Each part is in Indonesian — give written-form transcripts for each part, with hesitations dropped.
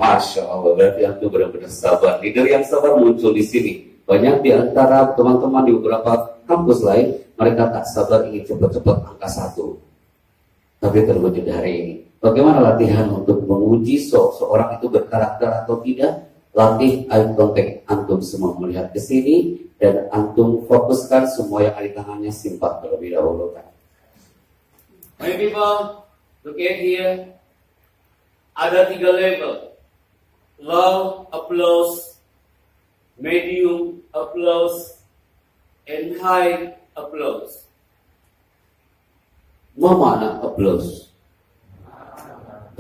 Masya Allah, berarti antum benar-benar sabar. Leader yang sabar muncul di sini. Banyak di antara teman-teman di beberapa kampus lain, mereka tak sabar ingin cepat-cepat angka 1. Tapi terwujud hari ini. Bagaimana latihan untuk menguji seorang itu berkarakter atau tidak? Latih eye contact. Antum semua melihat ke sini dan antum fokuskan semua yang ada di tangannya simpan terlebih dahulu. Many people look at here. Ada 3 level. Low applause, medium applause, and high applause. Mau mana applause?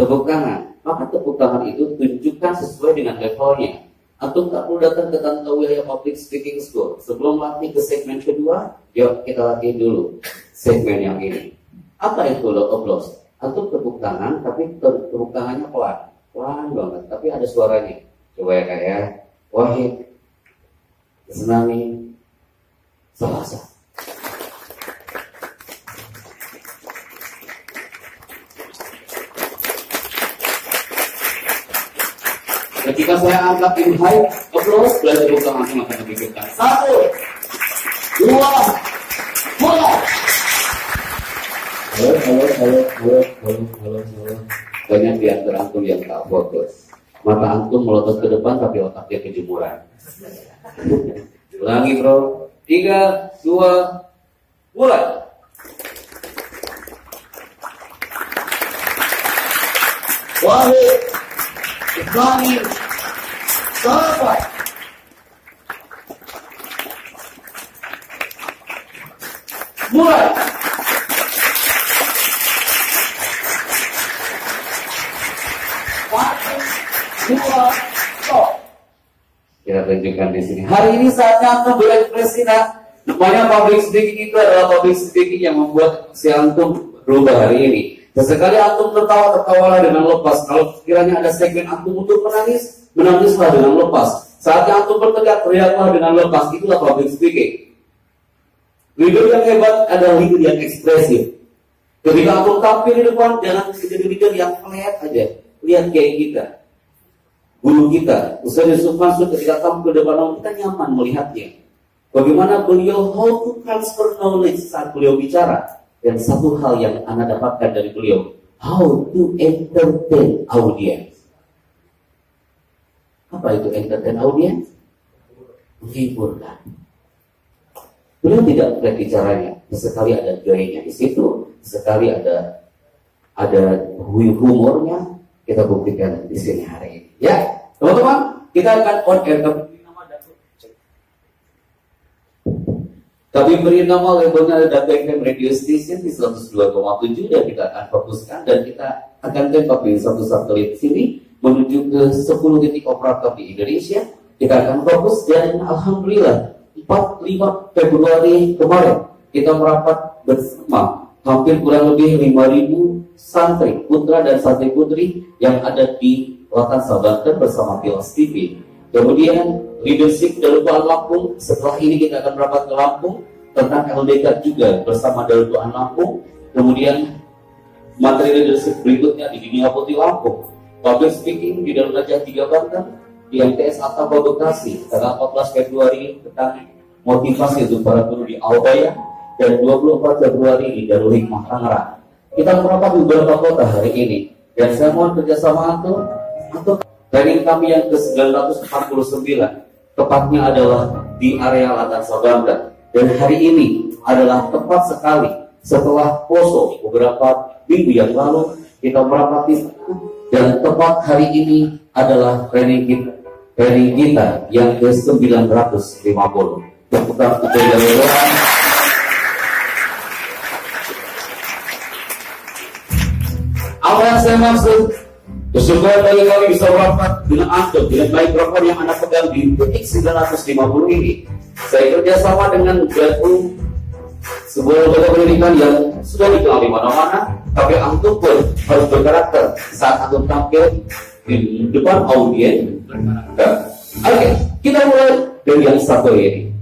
Tepuk tangan. Maka tepuk tangan itu tunjukkan sesuai dengan levelnya. Antum tak perlu datang ke Tante Wilayah Public Speaking School. Sebelum latih ke segmen kedua, yuk kita latih dulu segmen yang ini. Apa itu low applause? Antum tepuk tangan, tapi tepuk tangannya pelan banget, tapi ada suaranya. Coba ya kayak Wahid, Tsunami, Salasa. Ketika saya angkat in high applause, belajar tepuk tangan langsung akan dipikirkan. 1, 2, mulai. Halo. Banyak di antara antum yang tak fokus. Mata antum melotot ke depan tapi otaknya kejemuran. Ulangi bro. 3, 2, mulai. Wahid, Ibrahim, sahabat. Mulai. Kita tunjukkan di sini. Hari ini saatnya antum berekspresi. Namanya public speaking itu adalah public speaking yang membuat si antum berubah hari ini. Sesekali antum tertawalah dengan lepas. Kalau sekiranya ada segmen antum untuk menangis, menangislah dengan lepas. Saatnya antum berteriak, teriaklah dengan lepas. Itulah public speaking. Leader yang hebat adalah leader yang ekspresif. Ketika antum tampil di depan, jangan jadi leader yang flat aja. Lihat kayak kita, guru kita, Ustaz Yusuf Mansur ketika tampil di depan kita nyaman melihatnya. Bagaimana beliau how to transfer knowledge saat beliau bicara. Dan satu hal yang Anda dapatkan dari beliau, how to entertain audience. Apa itu entertain audience? Menghiburkan. Beliau tidak flat bicaranya, sekali ada gayanya di situ, sekali ada humornya. Kita buktikan di sini hari ini. Ya, teman-teman, kita akan on air. Kami beri nama labelnya Data FM Radio Station di 102,7 dan kita akan fokuskan dan kita akan tembak di satu satelit sini menuju ke 10 titik operator di Indonesia. Kita akan fokus dan alhamdulillah 4-5 Februari kemarin kita merapat bersama hampir kurang lebih 5.000 santri putra dan santri putri yang ada di Latansa Banten bersama Pilas TV. Kemudian leadership Dalutuan Lampung. Setelah ini kita akan merapat ke Lampung tentang LDK juga bersama Dalutuan Lampung. Kemudian materi leadership berikutnya di Dunia Putih Lampung. Public speaking di Darul Najah 3 Banten, di MTS Atamba Bekasi tanggal 14 Februari tentang motivasi untuk para guru di Albaya, dan 24 Februari di Darul Hikmah Tangerang. Kita merapat di beberapa kota hari ini, dan saya mohon kerjasama antum untuk training kami yang ke-949, tepatnya adalah di area Latansa Banten. Dan hari ini adalah tepat sekali setelah poso beberapa minggu yang lalu kita merapat di sana, dan tepat hari ini adalah training kita yang ke-950. Tepukan untuk apa yang saya maksud? Bersyukur bagi kami bisa merapat dengan antum, dengan mikrofon yang Anda pegang di titik 950 ini. Saya kerjasama dengan Gatu, sebuah lembaga pendidikan yang sudah dikenal di mana-mana, tapi antum pun harus berkarakter saat antum tampil di depan audiens berkarakter. Oke, kita mulai dari yang satu ini.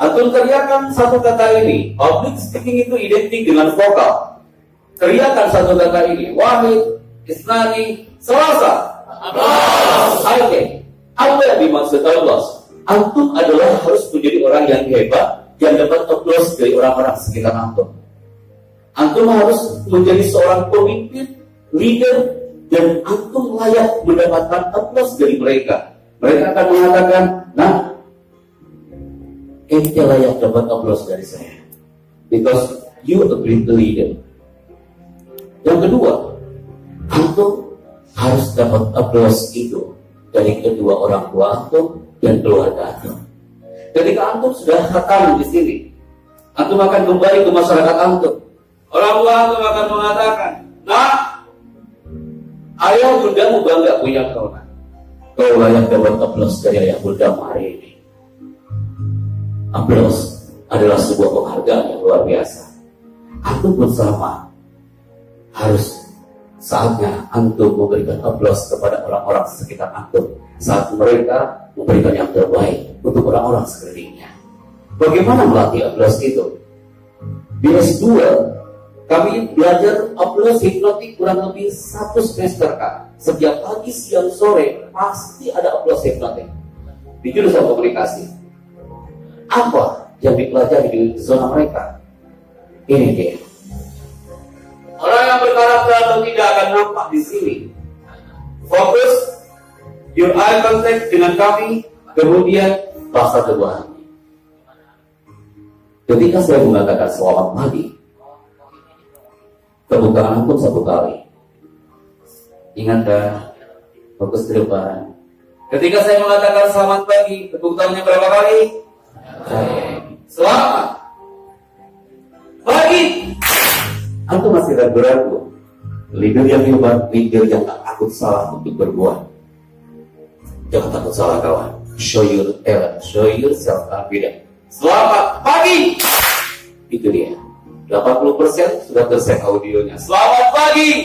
Antum teriakan satu kata ini. Public speaking itu identik dengan vokal. Teriakan satu kata ini. Wahid, Isnani, Selasa. Oke. Apa yang dimaksud applause? Antum adalah harus menjadi orang yang hebat, yang dapat applause dari orang-orang sekitar antum. Antum harus menjadi seorang pemimpin, leader, dan antum layak mendapatkan applause dari mereka. Mereka akan mengatakan, nah, ente layak dapat applause dari saya, because you a great leader. Yang kedua, antum harus dapat applause itu dari kedua orang tua antum dan keluarga antum. Ketika antum sudah khatam di sini, antum akan kembali ke masyarakat antum. Orang tua antum akan mengatakan, nah, ayah bundamu bangga punya kau. Kau layak dapat applause dari ayah bundamu hari ini. Applause adalah sebuah penghargaan yang luar biasa. Antum pun sama. Harus saatnya antum memberikan applause kepada orang-orang sekitar antum saat mereka memberikan yang terbaik untuk orang-orang sekelilingnya. Bagaimana melatih applause itu? Di S2 kami belajar applause hipnotik kurang lebih 1 semester, Kak. Setiap pagi, siang, sore pasti ada applause hipnotik di jurusan komunikasi. Apa yang dipelajari di zona mereka? Ini dia. Orang yang berkarakter atau tidak akan nampak di sini. Fokus your eye contact dengan kami, kemudian bahasa kedua. Ketika saya mengatakan selamat pagi, tepuk tangan antum 1 kali. Ingat kan? Fokus ke depan. Ketika saya mengatakan selamat pagi, tepuk tangannya berapa kali? Selamat pagi. Antum masih ragu-ragu. Leader yang hebat, leader yang tak takut salah untuk berbuat. Jangan takut salah, kawan. Show your talent, show yourself confident. Selamat pagi. Itu dia. 80% sudah terset audionya. Selamat pagi,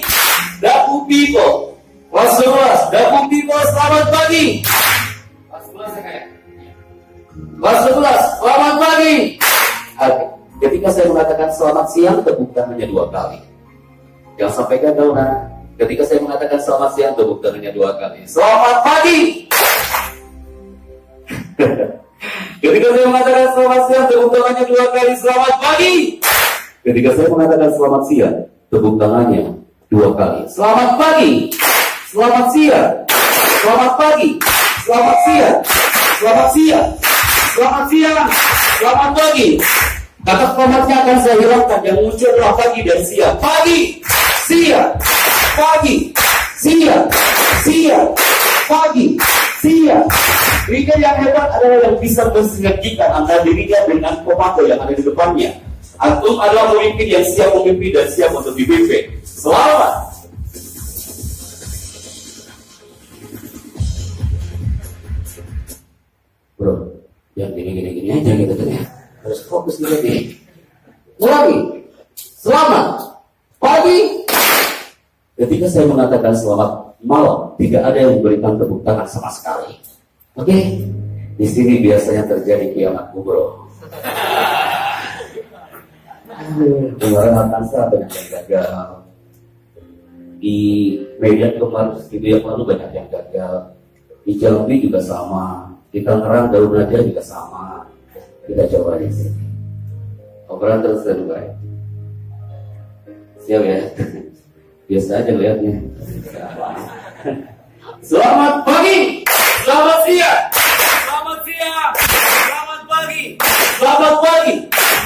Dapu people. Kelas 11, Dapu people, selamat pagi. Kelas 11 ya, kayak? Kelas 11, selamat pagi. Oke. Ketika saya mengatakan selamat siang, tepuk tangannya 2 kali. Jangan sampai gagal, nah. Ketika saya mengatakan selamat siang, tepuk tangannya 2 kali. Selamat pagi. Ketika saya mengatakan selamat siang, tepuk tangannya 2 kali. Selamat pagi. Ketika saya mengatakan selamat siang, tepuk tangannya 2 kali. Selamat pagi. Selamat siang. Selamat pagi. Selamat siang. Selamat siang. Selamat siang. Selamat pagi. Kata selamatnya akan saya hilangkan. Yang muncul adalah pagi dan siang. Pagi, siang, pagi, siang, siang, pagi, siang. Leader yang hebat adalah yang bisa mensinergikan antara dirinya dengan komando yang ada di depannya. Antum adalah pemimpin yang siap memimpin dan siap untuk dipimpin. Selamat. Bro, yang gini aja gitu kan ya. Harus fokus dulu nih. Ulangi. Selamat pagi. Ketika saya mengatakan selamat malam, tidak ada yang memberikan tepuk tangan sama sekali. Oke? Di sini biasanya terjadi kiamat kubro. Kemarin Alkansa banyak yang gagal. Di Medan kemarin itu yang lalu banyak yang gagal. Di Jambi juga sama. Di Tangerang Daun Naja juga sama. Kita coba di sini. Obrolan terus baik. Siap ya? Biasa aja lihatnya. Selamat pagi. Selamat siang. Selamat siang. Selamat pagi. Selamat pagi.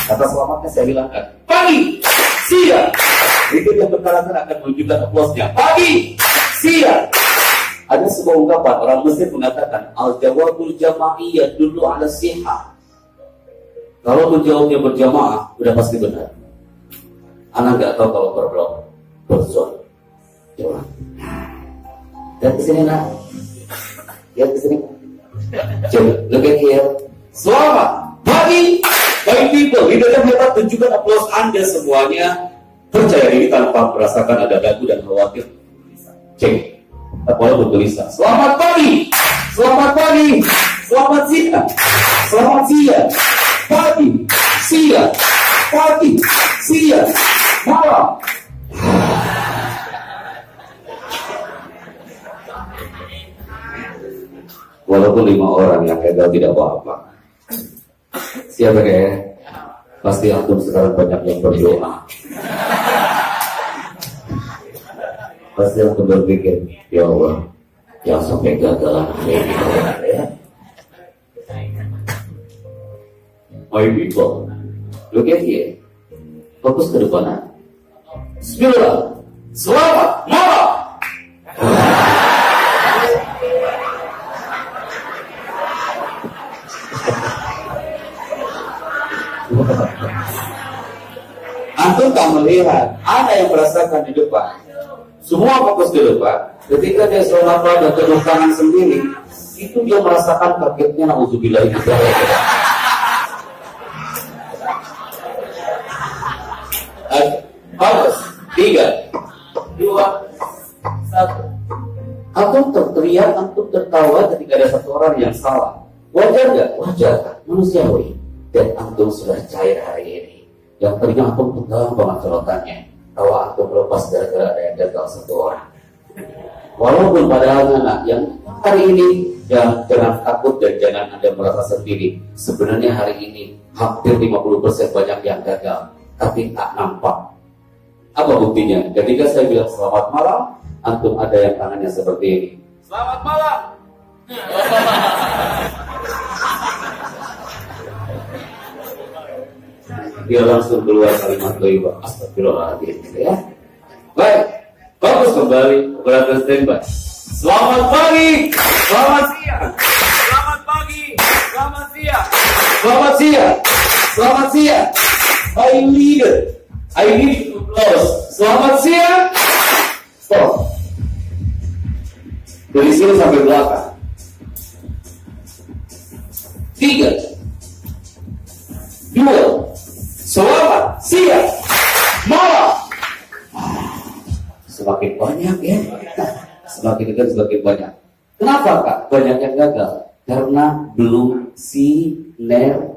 Kata selamatnya saya hilangkan. Pagi, siang. Itu yang berkarakter akan menunjukkan applause-nya. Pagi, siang. Ada sebuah ungkapan orang Mesir mengatakan al-jawabul jama'iyyah dulu ala sihah. Kalau menjawabnya berjamaah, udah pasti benar. Anak nggak tahu kalau berzon. Coba. Dan kesini nak. Lihat kesini. Coba, look at here. Selamat pagi, baik people. Leader yang hebat, tunjukkan applause Anda semuanya. Percaya diri tanpa merasakan ada ragu dan khawatir. Cek. Walaupun tulisan. Selamat pagi. Selamat pagi. Selamat siang. Selamat siang. Pagi, siang, pagi, siang, malam. Walaupun 5 orang yang gagal tidak apa-apa. Siapa kayak? Pasti antum sekarang banyak yang berdoa. Pasti antum berpikir, ya Allah, jangan sampai gagal hari ini. Ya. My people, look at here. Fokus ke depan. Bismillah. Selamat malam. Antum tak melihat, ada yang merasakan di depan. Semua fokus ke depan. Ketika dia sholat dan tepuk tangan sendiri, itu dia merasakan kagetnya. Nauzubillah. Bagus. 3, 2, 1. Antum terteriak, antum tertawa ketika ada satu orang yang salah. Wajar nggak? Wajar. Manusiawi. Dan antum sudah cair hari ini. Yang tadinya antum tegang banget sorotannya. Tawa antum lepas gara-gara ada yang gagal satu orang. Walaupun padahal anak yang hari ini jangan takut dan jangan Anda merasa sendiri. Sebenarnya hari ini hampir 50% banyak yang gagal, tapi tak nampak. Apa buktinya? Ketika saya bilang selamat malam, antum ada yang tangannya seperti ini. Selamat malam. Dia langsung keluar kalimat thayyibah, astagfirullahaladzim, gitu ya. Baik, bagus kembali, operator standby. Selamat pagi, selamat siang, selamat pagi, selamat siang, selamat siang, selamat siang. I need to close. Selamat siang. Stop. Dari sini sampai belakang. 3, 2, selamat siang, malam. Semakin banyak ya, semakin dekat semakin banyak. Kenapa Kak? Banyak yang gagal karena belum sinergi.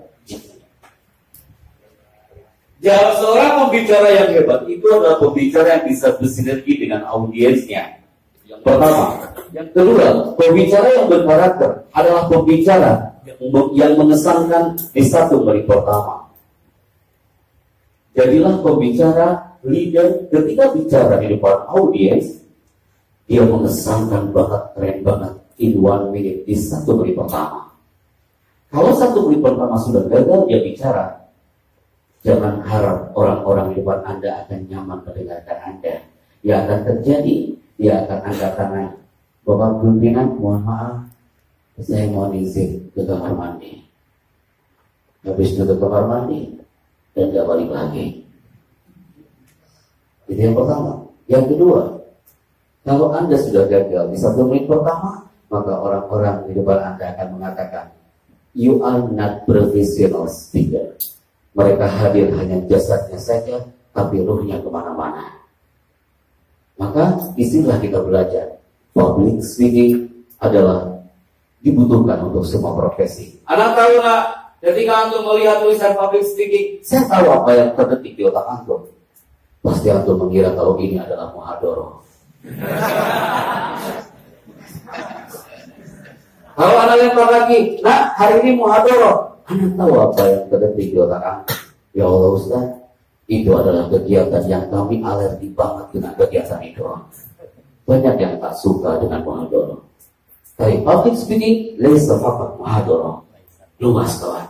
Jangan seorang pembicara yang hebat itu adalah pembicara yang bisa bersinergi dengan audiensnya. Yang pertama, yang kedua, pembicara yang berkarakter adalah pembicara yang mengesankan di satu menit pertama. Jadilah pembicara leader ketika bicara di depan audiens, dia mengesankan banget, keren banget in 1 minute di 1 menit pertama. Kalau 1 menit pertama sudah gagal dia bicara, jangan harap orang-orang di depan Anda akan nyaman mendengarkan Anda. Yang akan terjadi, dia akan angkat tangan. Bapak pimpinan, mohon maaf, saya mau izin ke kamar mandi. Habis itu ke kamar mandi dan gak balik lagi. Itu yang pertama. Yang kedua, kalau Anda sudah gagal di 1 menit pertama, maka orang-orang di depan Anda akan mengatakan, you are not professional speaker. Mereka hadir hanya jasadnya saja, tapi ruhnya kemana-mana. Maka disinilah kita belajar. Public speaking adalah dibutuhkan untuk semua profesi. Anak tahu nak, ketika antum melihat tulisan public speaking, saya tahu apa yang terdetik di otak antum. Pasti antum mengira kalau ini adalah muhadharah. Kalau anda lempar lagi, nah hari ini muhadharah. Anda tahu apa yang terdetik di otak Anda? Ya Allah Ustaz, itu adalah kegiatan yang kami alergi banget dengan kegiatan itu. Banyak yang tak suka dengan muhadharah. Tapi public speaking, laisa faqat muhadharah. Luas kawan.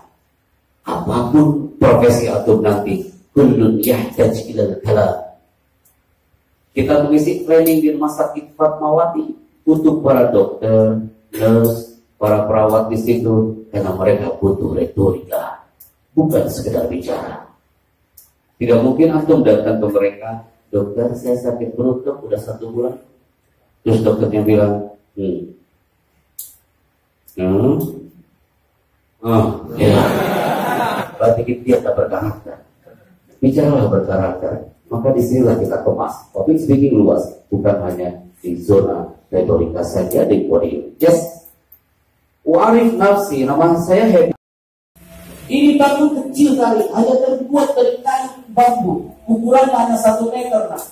Apapun profesi antum nanti, kullun yahtaj ilal kalam. Kita mengisi training di Rumah Sakit Fatmawati untuk para dokter, nurse, para perawat di situ, karena mereka butuh retorika, bukan sekedar bicara. Tidak mungkin antum datang ke mereka, dokter saya sakit perut dok, udah 1 bulan. Terus dokternya bilang, ya. Berarti dia tak berkarakter. Bicaralah berkarakter. Maka disinilah kita kemas. Public speaking luas, bukan hanya di zona retorika saja di podium. Just Wa'arif nafsi, nama saya Happy. Ini bambu kecil kali, hanya terbuat dari kayu bambu. Ukurannya hanya 1 meter. Nah.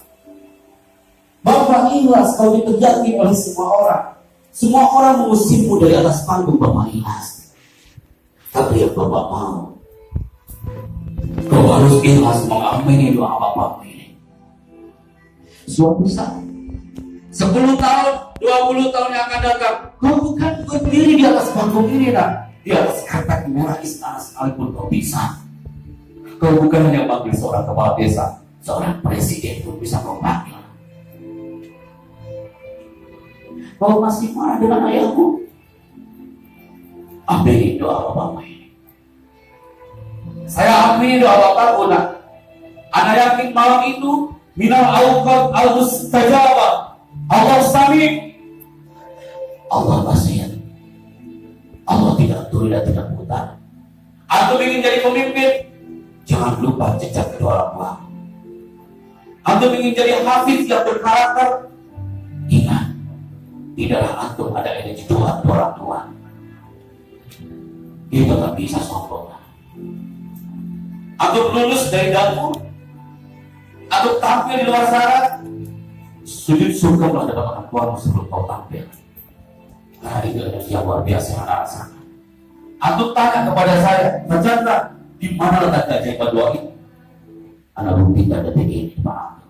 Bapak ikhlas kau ditegaki oleh semua orang. Semua orang mengusirmu dari atas panggung Bapak Ikhlas. Tapi yang Bapak mau, kau harus ikhlas mengamini doa Bapak ini. Suatu saat 10 tahun, 20 tahun yang akan datang, kau bukan berdiri di atas panggung ini, nak. Di atas karpet merah istana sekalipun kau bisa. Kau bukan hanya panggil seorang kepala desa, seorang presiden pun bisa kau panggil. Kau masih marah dengan ayahmu? Amini doa Bapakmu ini. Saya amini doa Bapakku, nak. Anak yakin malam itu minal awqat al-mustajabah. Allah sami. Allah basir. Allah tidak tuli dan tidak buta. Antum ingin jadi pemimpin, jangan lupa jejak kedua orang tua. Antum ingin jadi hafiz yang berkarakter, ingat, tidaklah antum ada energi dua orang tua. Kita tak bisa sombong. Antum lulus dari dapur, antum tampil di luar sana, sujud syukur ada orang tuamu sebelum kau tampil. Nah, itu energi yang luar biasa yang anda rasakan. Antum tanya kepada saya, Chandra, di mana letak keajaiban doa itu? Anda buktikan detik ini, Pak.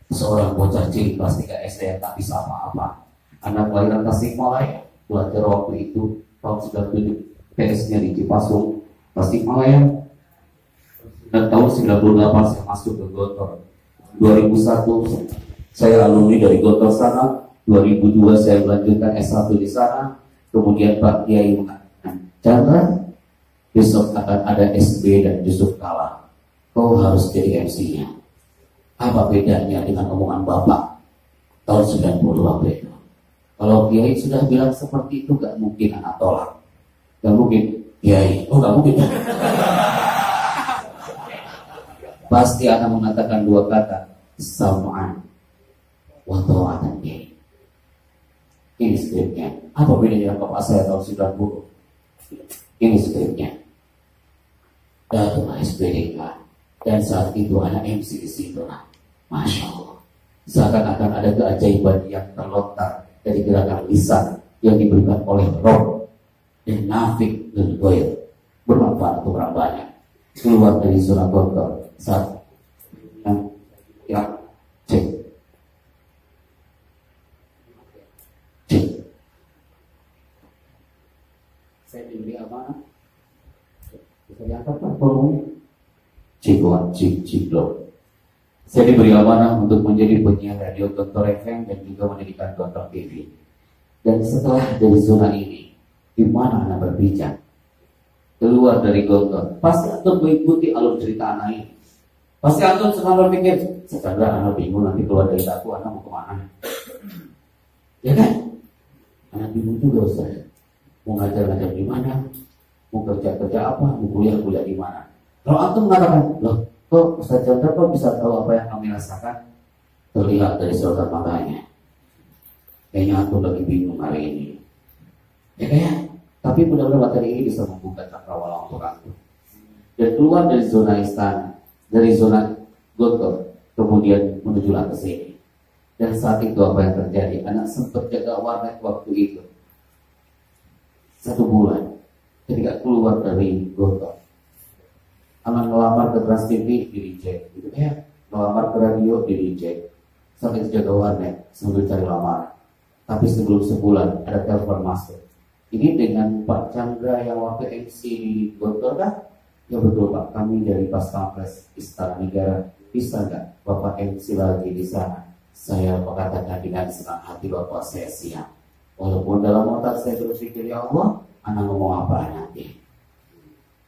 Seorang bocah cilik kelas 3 SD yang tak bisa apa-apa. Anak kelahiran Tasikmalaya, belajar waktu itu tahun 97, PS-nya di Cipasung, Tasikmalaya. Dan tahun 98 saya masuk ke Gontor. 2001 saya alumni dari Gontor sana. 2002 saya melanjutkan S1 di sana. Kemudian Pak Kiai mengatakan, Chandra, besok akan ada SB dan Yusuf Kala. Kau harus jadi MC-nya. Apa bedanya dengan omongan Bapak tahun 90 waktu itu? Kalau Kiai sudah bilang seperti itu, gak mungkin anak tolak. Gak mungkin, Kiai. Oh, gak mungkin. Pasti akan mengatakan dua kata, sam'an wa ta'atan Kiai. Ini skripnya. Apa bedanya dengan Bapak saya tahun 90? Ini skripnya. Datang SPDK. Dan saat itu anak MC di situ. Masya Allah. Seakan-akan ada keajaiban yang terlontar dari gerakan lisan yang diberikan oleh Rob dan Nafik dan Goyel. Bermanfaat untuk orang banyak. Keluar dari zona Gontor saat yang cek. Saya diberi amanah. Bisa diangkat Pak volumenya. Ciklo. Saya diberi amanah untuk menjadi penyiar radio Gontor FM dan juga mendirikan Gontor TV. Dan setelah dari zona ini, di mana Anda berbicara? Keluar dari Gontor, pasti antum mengikuti alur cerita anak ini. Pasti antum sedang berpikir, sekarang anak bingung nanti keluar dari daku, anak mau kemana? Ya kan? Anak bingung juga Ustaz. Mau ngajar-ngajar di mana? Mau kerja-kerja apa? Mau kuliah-kuliah di mana? Kalau antum mengatakan, loh, kok Ustaz Chandra kok bisa tahu apa yang kami rasakan? Terlihat dari sorotan matanya. Kayaknya antum lagi bingung hari ini. Ya kayak, tapi mudah-mudahan materi ini bisa membuka cakrawala untuk antum. Dan keluar dari zona istana, dari zona Gontor, kemudian menujulah ke sini. Dan saat itu apa yang terjadi? Anak sempat jaga warnet waktu itu 1 bulan ketika keluar dari Gontor. Anak melamar ke Trans TV di reject, gitu ya. Melamar ke radio di reject. Sampai jaga warnet sambil cari lamaran. Tapi sebelum sebulan ada telepon masuk. Ini dengan Pak Chandra yang waktu MC di Gontor kan? Ya betul Pak, kami dari Paskampres Istana Negara. Bisa nggak Bapak MC lagi di sana? Saya mengatakan dengan senang hati Bapak saya siap. Walaupun dalam otak saya berpikir, ya Allah, anak ngomong apa nanti?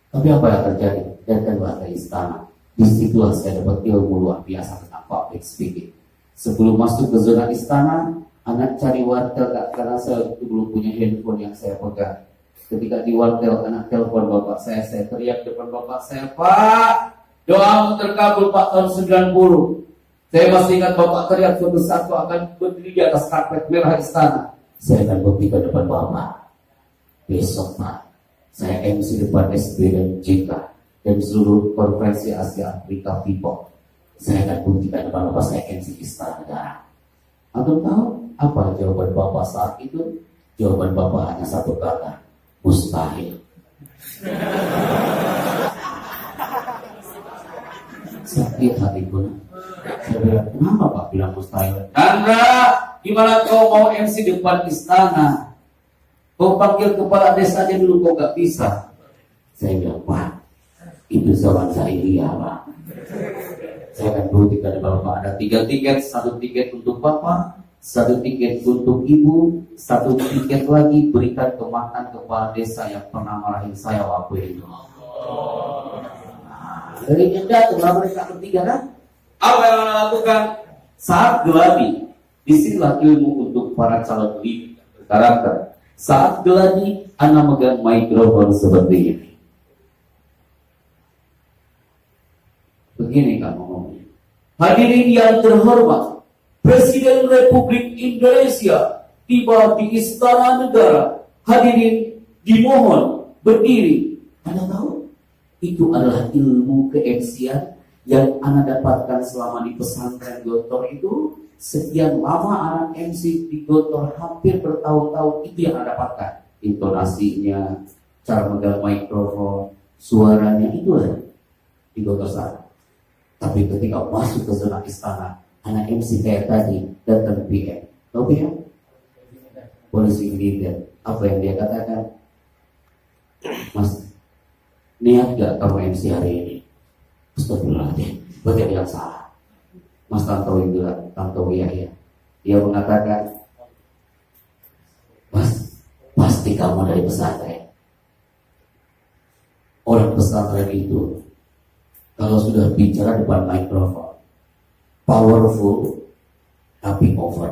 Tapi apa yang terjadi? Datanglah ke istana. Disitulah saya dapat ilmu luar biasa tentang public speaking. Sebelum masuk ke zona istana, anak cari wartel karena saya belum punya handphone yang saya pegang. Ketika di wartel, anak telepon bapak saya teriak depan bapak saya, Pak, doamu terkabul Pak tahun 90. Saya masih ingat bapak teriak suatu saat akan berdiri di atas karpet merah istana. Saya akan buktikan depan bapak. Besok Pak, saya MC depan SB dan JK dan seluruh konferensi Asia Afrika People. Saya akan buktikan depan bapak saya MC Istana Negara. Antum tahu? Apa jawaban Bapak saat itu? Jawaban Bapak hanya satu kata, mustahil. Sakit hatiku. Saya bilang, kenapa Pak bilang mustahil? Chandra, gimana kau mau MC depan istana? Kau panggil kepala desa aja dulu, kau gak bisa. Saya bilang, Pak, itu zaman jahiliyah, Pak. Saya akan buktikan kepada Bapak, ada 3 tiket, 1 tiket untuk Bapak, 1 tiket untuk Ibu, 1 tiket lagi berikan ke mantan kepala desa yang pernah marahin saya waktu itu. Dari jeda tuh mereka bertiga kan? Apa yang Anda lakukan? Saat geladi, disinilah ilmu untuk para calon leader karakter. Saat geladi, Anda megang mikrofon seperti ini. Begini kan ngomongnya. Hadirin yang terhormat, Presiden Republik Indonesia tiba di Istana Negara. Hadirin dimohon berdiri. Anda tahu? Itu adalah ilmu ke-MC-an yang Anda dapatkan selama di pesantren Gontor itu. Sekian lama anak MC di Gontor, hampir bertahun-tahun, itu yang Anda dapatkan. Intonasinya, cara megang mikrofon, suaranya, itu ada di Gontor sana. Tapi ketika masuk ke zona istana, anak MC kayak tadi datang PM. Tahu PM? Polisi militer. Apa yang dia katakan? Mas, niat gak kamu MC hari ini? Astagfirullahaladzim, bagian yang salah. Mas Tantowi bilang, Tantowi ya. Dia mengatakan, Mas, pasti kamu dari pesantren. Orang pesantren itu kalau sudah bicara depan mikrofon, powerful tapi over.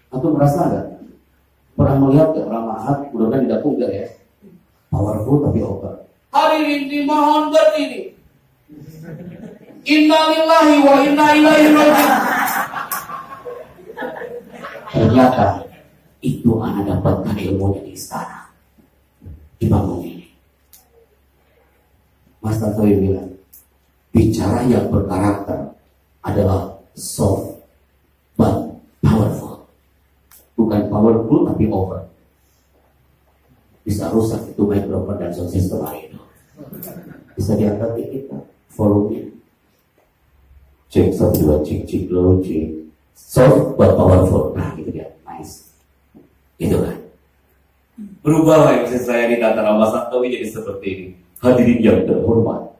Antum merasa nggak? Pernah melihat nggak Ramahat? Mudah-mudahan tidak enggak ya. Powerful tapi over. Hadirin dimohon berdiri. Innalillahi wa inna ilaihi raji'un. Ternyata itu anak dapatkan ilmunya di istana, di bangun ini. Mas Tantowi bilang, bicara yang berkarakter adalah soft but powerful. Bukan powerful tapi over. Bisa rusak itu mikrofon dan sound system hari itu. Bisa diangkat di kita volume. Cek 1 2 cek low cek. Soft but powerful. Nah itu dia, nice. Itu kan. Berubahlah yang saya di antara Mas Tantowi jadi seperti ini. Hadirin yang terhormat,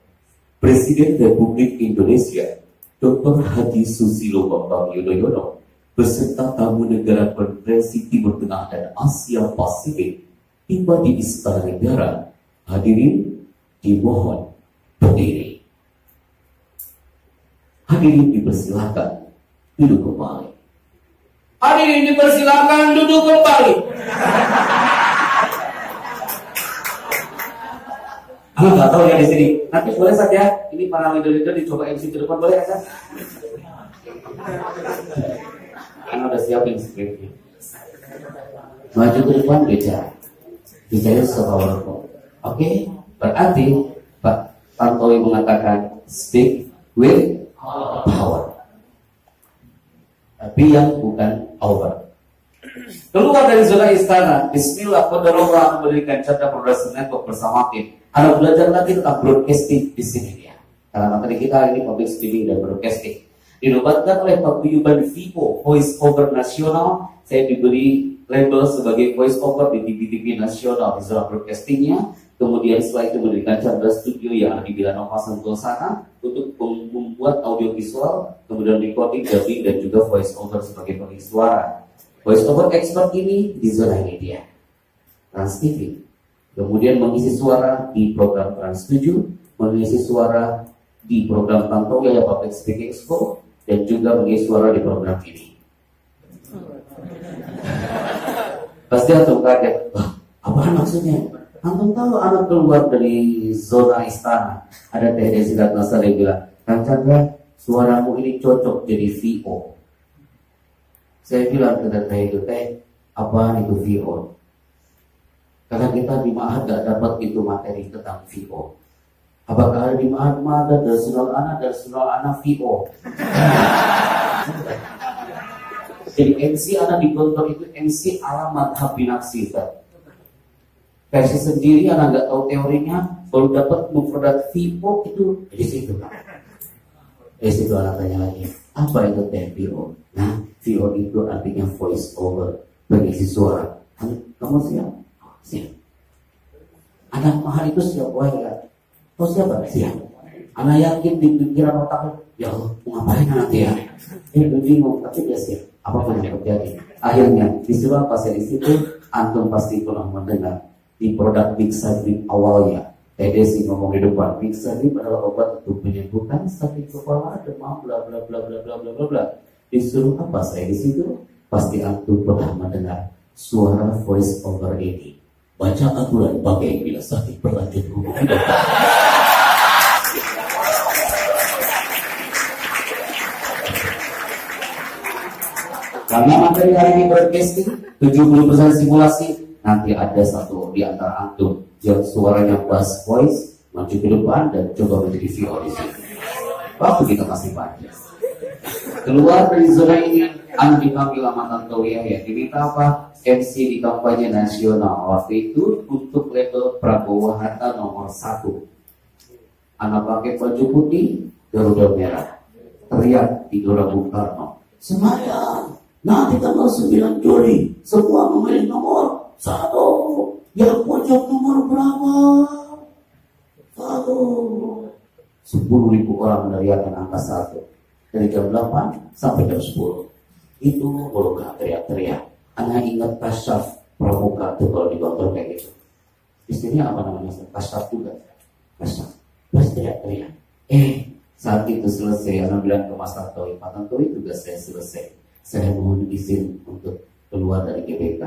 Presiden Republik Indonesia Dr. Haji Susilo Bambang Yudhoyono beserta tamu negara Konferensi Timur Tengah dan Asia Pasifik tiba di Istana Negara. Hadirin dimohon berdiri. Hadirin dipersilakan duduk kembali. Hadirin dipersilakan duduk kembali. Aku nggak tahu ya di sini. Nanti boleh saja. Ini para leader-leader dicoba MC ke depan, boleh ya kan? Karena udah siapin skripnya. Maju ke depan bicara. Bicara sepowerful. Oke? Berarti Pak Tantowi mengatakan speak with power. Tapi yang bukan over. Keluar dari zona istana. Bismillah, qadarullah memberikan Chandra Production Network bersama tim. Anda belajar lagi tentang broadcasting di sini ya. Karena materi kita ini public speaking dan broadcasting. Dinobatkan oleh paguyuban Vivo Voice Over Nasional. Saya diberi label sebagai voice over di TV-TV nasional di zona broadcastingnya. Kemudian setelah itu mendirikan Chandra Studio yang ada di Bilanova Sentul sana untuk membuat audio visual, kemudian recording, dubbing dan juga voice over sebagai pengisi suara. Voice over expert ini di zona ini dia, Trans TV. Kemudian mengisi suara di program Trans 7, mengisi suara di program Tantowi ya Public Speaking School, dan juga mengisi suara di program ini. Pasti antum kaget, apa maksudnya? Antum tahu anak keluar dari zona istana, ada Teh Desi Ratnasari yang bilang, Kang Chandra, suaramu ini cocok jadi VO. Saya bilang ke Teh itu, Teh, apaan itu VO? Karena kita di Ma'had gak dapat itu materi tentang VO. Apakah ada di Ma'had ada dari Sunul Ana VO? Jadi MC anak di Gontor itu MC ala madhab binaksi, versi sendiri anak nggak tahu teorinya, baru dapat memproduksi VIPO itu di situ kan. Di situ anak tanya lagi, apa itu VO? Nah, VO itu artinya voice over, pengisi suara. Kamu siap? Siap. Anak mahal itu siap, wah ya. Kau siapa? Siap. Anak yakin di pikiran otaknya, ya Allah, mau ngapain nanti ya? Dia bingung, tapi dia siap. Apapun yang terjadi. Akhirnya disuruh apa saya di situ, antum pasti pernah mendengar di produk Mixagrip awalnya. Desi ngomong di depan, Mixagrip adalah obat untuk menyembuhkan sakit kepala, demam, bla bla bla bla bla bla bla bla. Disuruh apa saya di situ? Pasti antum pernah mendengar suara voice over ini. Baca aturan pakai bila sakit berlanjut hubungi dokter. Karena materi hari ini broadcasting 70% simulasi, nanti ada satu di antara antum yang suaranya bass voice maju ke depan dan coba menjadi VO di sini. Waktu kita masih panjang. Keluar dari zona ini, anak dipanggil amatan tauiyah ya. Diminta apa? MC di kampanye nasional. Waktu itu untuk label Prabowo Hatta nomor 1. Anak pakai baju putih, Garuda merah. Teriak di Gelora Bung Karno. Semayang. Nanti tanggal 9 Juli semua memilih nomor 1. Yang pojok nomor berapa? 1. 10.000 orang meneriakkan angka 1 dari jam 8 sampai jam 10. Itu golongan teriak-teriak. Anak ingat kasyaf pramuka tuh kalau di Gontor kayak gitu. Istrinya apa namanya? Kasyaf juga. Kasyaf. Terus teriak-teriak. Saat itu selesai, anak bilang ke Mas Tantowi, Pak Tantowi tugas saya selesai. Saya mohon izin untuk keluar dari GBK.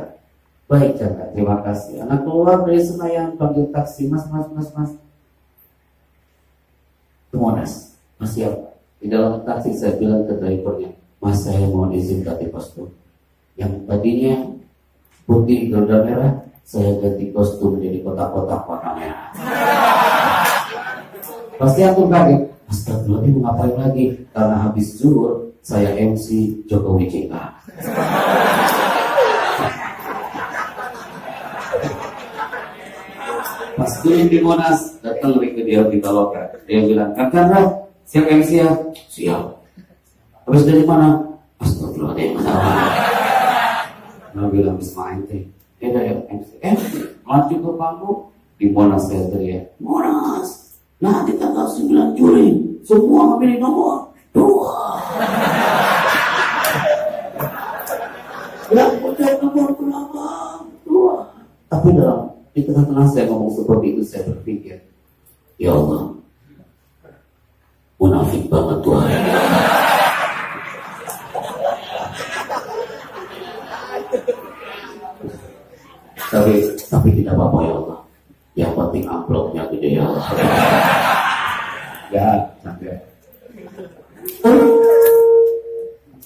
Baik, Chandra, terima kasih. Anak keluar dari Senayan, panggil taksi, mas. Ke Monas, Mas siapa? Di dalam taksi saya bilang ke drivernya, Mas saya mohon izin ganti kostum. Yang tadinya putih Garuda merah, saya ganti kostum menjadi kotak-kotak warna merah. Pasti aku kaget. Astagfirullahaladzim, mau ngapain lagi? Karena habis zuhur saya MC Jokowi JK. Pas turun di Monas, datang ke dia di Baloka. Dia bilang, Kang siap MC ya? Siap. Habis dari mana? Astagfirullahaladzim. Nah bilang Bisma ente. Ya MC. Maju ke panggung di Monas saya teriak. Monas. Nanti tanggal 9 Juli semua memilih nomor 2. Yang punya nomor berapa? 2. Tapi di tengah-tengah saya ngomong seperti itu, saya berpikir, ya Allah, munafik banget Tuhan. Tapi tidak apa-apa ya Allah. Yang penting amplopnya gede ya Allah. Ya, sampai.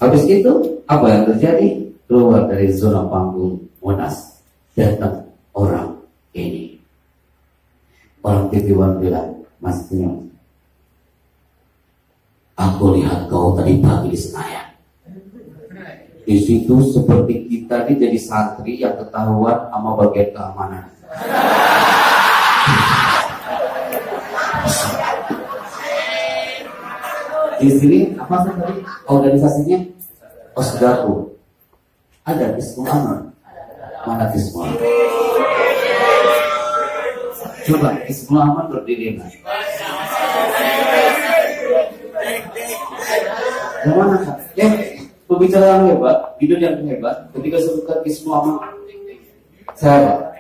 Habis itu apa yang terjadi? Keluar dari zona panggung Monas, datang orang ini. Orang TV One bilang, Mas Senyum, aku lihat kau tadi pagi di Senayan. Di situ seperti kita ini jadi santri yang ketahuan sama bagian keamanan. Di sini apa tadi organisasinya? Osdaku. Ada Ismul Aman. Mana Ismul Aman? Coba Ismul Aman berdiri kan? Mana Kak? Pembicaraan hebat, video yang hebat. Ketika sebutkan Ismul Aman, saya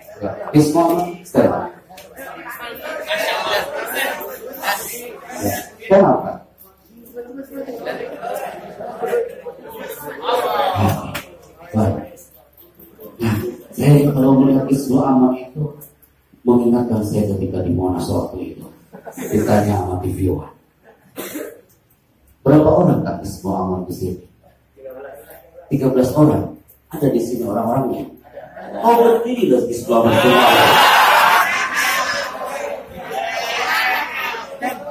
Ismul Aman, saya. Kenapa? Nah, saya kalau melihat Ismul Aman itu mengingatkan saya ketika di Monas waktu itu. Ditanya sama TV One. Berapa orang Kak Ismul Aman di sini? 13 orang. Ada di sini orang-orangnya. Oh berdiri loh Ismul Aman.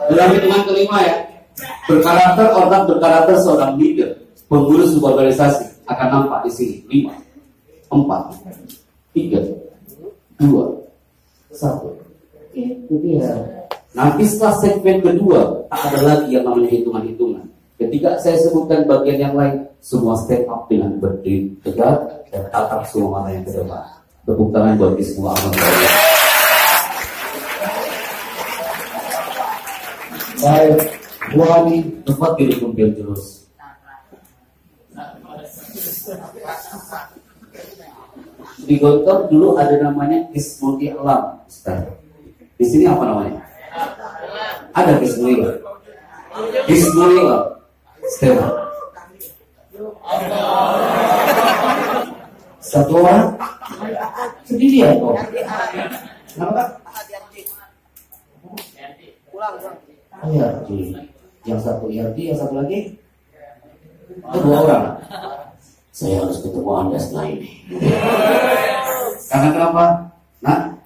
Dalam hitungan kelima ya. Berkarakter, orang berkarakter seorang leader. Pengurus sebuah organisasi akan nampak di sini 5, 4, 3, 2, 1. Itu dia. Nanti setelah segmen kedua tak ada lagi yang namanya hitungan-hitungan. Ketika saya sebutkan bagian yang lain, semua step up dengan berdiri tegak dan tatap semua mata yang ke depan. Tepuk tangan buat semua amal saya. Baik, wali tempat diri kumpul terus. Di Gontor dulu ada namanya Kismul Alam, Ustaz. Di sini apa namanya? Ada Kismul Alam. Kismul Alam. Stella. Satu orang sendiri ya kok. Kenapa? IRT. Yang satu IRT, yang satu lagi? Itu 2 orang. Saya harus ketemu Anda setelah ini. Karena kenapa? Nah,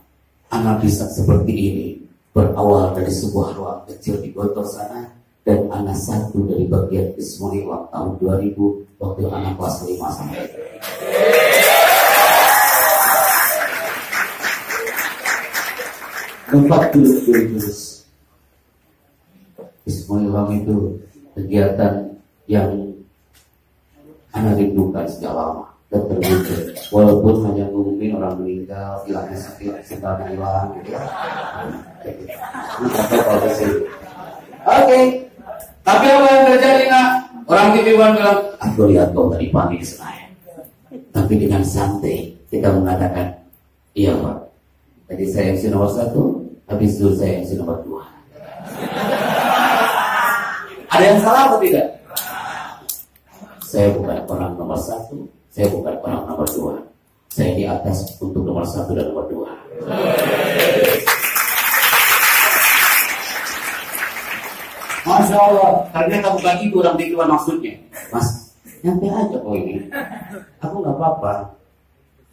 anak bisa seperti ini berawal dari sebuah ruang kecil di Gontor sana, dan anak satu dari bagian Ismail tahun 2000 waktu anak kelas 5 sampai. Tempat tulus. Ismail itu kegiatan yang anak rindukan sejak lama dan terwujud, walaupun hanya ngumumin orang meninggal, hilangnya sekitarnya hilang gitu ya. Oke. Tapi apa yang terjadi nak? Orang TV One bilang, aku lihat kau tadi pagi di Senayan. Tapi dengan santai kita mengatakan, iya Pak, tadi saya MC nomor 1, habis itu saya MC nomor 2. Ada yang salah atau tidak? Saya bukan orang nomor 1, saya bukan orang nomor 2. Saya di atas untuk nomor 1 dan nomor 2. Masya Allah, ternyata bukan itu orang tikiwan maksudnya. Mas, nyantai aja kok ini. Aku gak apa-apa.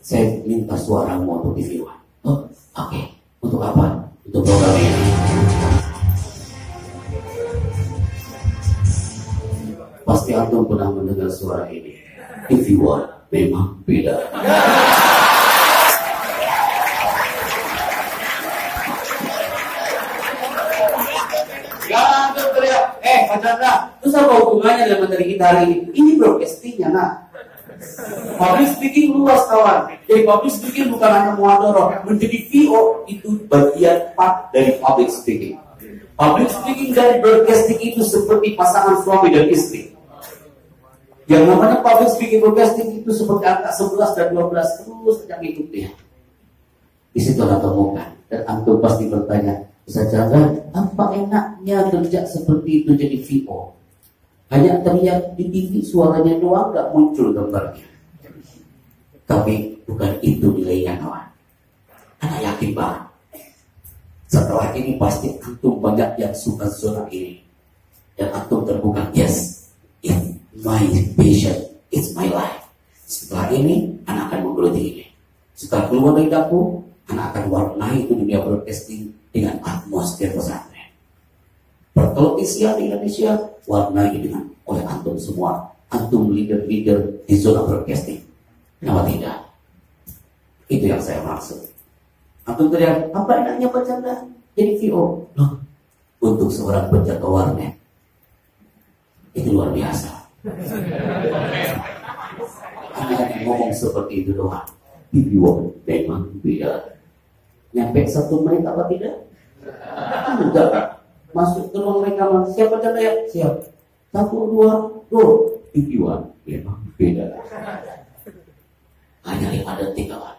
Saya minta suaramu untuk tikiwan. Oh, oke. Untuk apa? Untuk program ini. Pasti antum pernah mendengar suara ini. Tikiwan memang beda. Pak Chandra, terus apa hubungannya dengan materi kita hari ini? Ini broadcastingnya, nah. Public speaking luas kawan. Jadi public speaking bukan hanya muhadharah. Menjadi VO itu bagian part dari public speaking. Public speaking dari broadcasting itu seperti pasangan suami dan istri. Yang namanya public speaking broadcasting itu seperti angka 11 dan 12 terus yang ikutnya. Di situ ada temukan dan antum pasti bertanya, Ustaz, apa enaknya kerja seperti itu jadi VO? Hanya terlihat di TV suaranya doang, gak muncul gambarnya. Tapi bukan itu nilainya kawan. Anak yakin banget. Setelah ini pasti antum banyak yang suka zona ini. Dan antum terbuka, yes, it's my passion, it's my life. Setelah ini, anak akan menggeluti ini. Setelah keluar dari dapur, anak akan warnai itu dunia broadcasting dengan atmosfer pesantren. Pertelevisian di Indonesia warnai dengan oleh antum semua, antum leader-leader di zona broadcasting. Kenapa tidak? Itu yang saya maksud. Antum teriak, apa enaknya Pak Chandra jadi VO? Loh, untuk seorang penjaga warnet itu luar biasa. Hanya ngomong seperti itu doang. VO memang beda. Nyampe 1 menit apa tidak? Enggak kan? Masuk ke ruang rekaman. Siapa Chandra ya? Siap. 1, 2, go. Videoan memang beda. Hanya 5 detik kawan.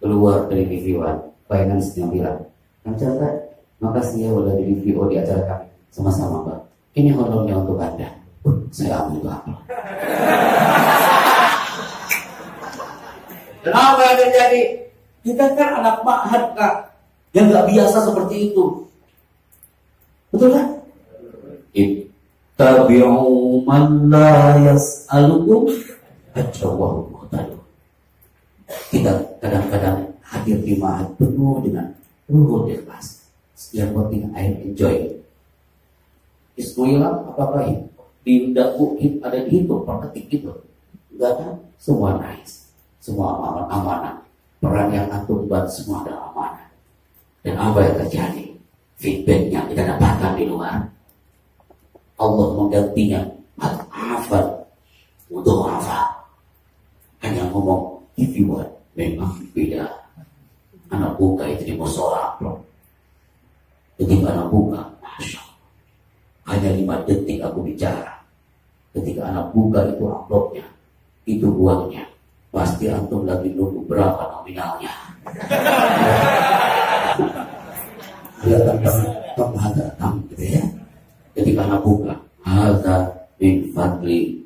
Keluar dari videoan, finance yang bilang, Kang Chandra, makasih ya udah di VO di acara kami. Sama-sama Pak. Ini honornya untuk Anda. Saya ambil itu apa? Kenapa yang terjadi? Kita kan anak ma'had Kak, yang gak biasa seperti itu. Betul kan? Ittabi'u man la yas'alukum ajrahu muhtadun. Kita kadang-kadang hadir di ma'had penuh dengan ruhul ikhlas. Yang penting I enjoy. Ismuillah apakah ini? Tidak mungkin ada dihitung per detik gitu. Enggak kan? Semua nice, semua amanah. Peran yang antum buat semua adalah amanah. Dan apa yang terjadi? Feedbacknya kita dapatkan di luar. Allah menggantinya hafal, untuk hafal. Hanya ngomong, if you want, memang beda. Anak buka itu di musola, bro. Ketika anak buka, masya Allah. Hanya 5 detik aku bicara. Ketika anak buka itu amplopnya, itu uangnya. Pasti antum lagi nunggu berapa nominalnya. Kelihatan datang gitu ya. Ketika anak buka, hadza min fadli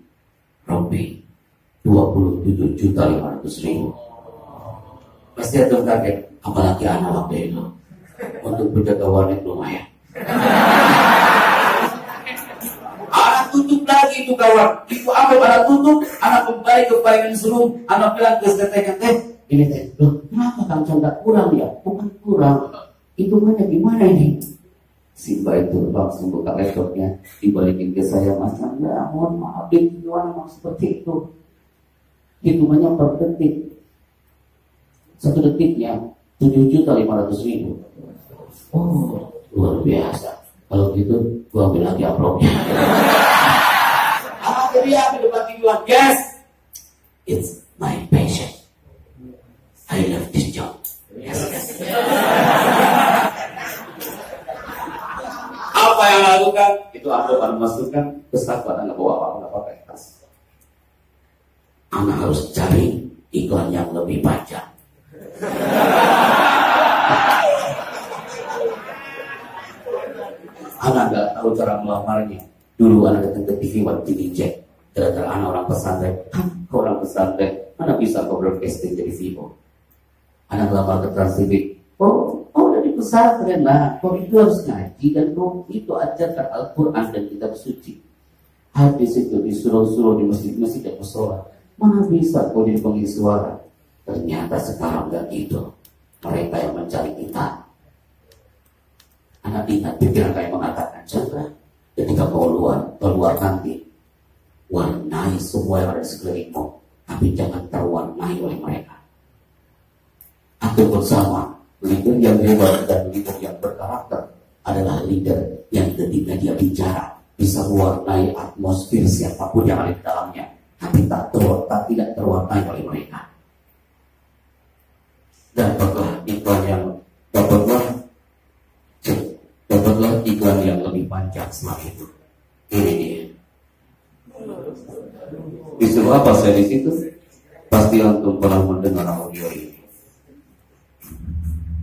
Rabbi 27.500.000. Pasti antum kaget, apalagi anak waktu itu untuk menjaga warnet lumayan. Anak tutup lagi itu kawan. Itu apa anak tutup? Anak kembali ke bayangan suruh. Anak bilang ke tetehnya, ini teh, loh, kenapa kamu tidak kurang ya? Bukan kurang. Hitungannya gimana ini? Si Mbak itu langsung buka laptopnya, dibalikin ke saya, Mas Anda, mohon maaf, gimana mau seperti itu? Hitungannya per detik. 1 detiknya 7.500.000. Oh, luar biasa. Kalau gitu, gua ambil lagi amplopnya. Jadi apa depan tujuan? Yes, it's my passion. I love this job. Yes. Apa yang lakukan? Itu amplop anak masukkan ke sahabat anak bawa apa pakai tas. Anak harus cari iklan yang lebih panjang. Anak gak tahu cara melamarnya. Dulu anak datang ke TV waktu dicek. Gara-gara anak orang pesantren. Orang pesantren, anak bisa kau broadcasting jadi Vivo. Anak lamar ke Trans TV. Oh dari pesantren lah. Kau itu harus ngaji dan kau itu ajarkan Al-Quran dan kitab suci. Habis itu disuruh-suruh di masjid-masjid dan musola. Mana bisa kau jadi pengisi suara? Ternyata sekarang gak gitu. Mereka yang mencari kita. Anak ingat pikiran kayak mengatakan, coba ketika kau keluar nanti, warnai semua yang ada di sekelilingmu, tapi jangan terwarnai oleh mereka. Aku bersama leader yang hebat dan leader yang berkarakter adalah leader yang ketika dia bicara bisa mewarnai atmosfer siapapun yang ada di dalamnya, tapi tidak terwarnai oleh mereka. Dapatlah iklan yang lebih panjang setelah itu. Ini dia. Disuruh apa saya di situ? Pasti antum pernah mendengar audio ini.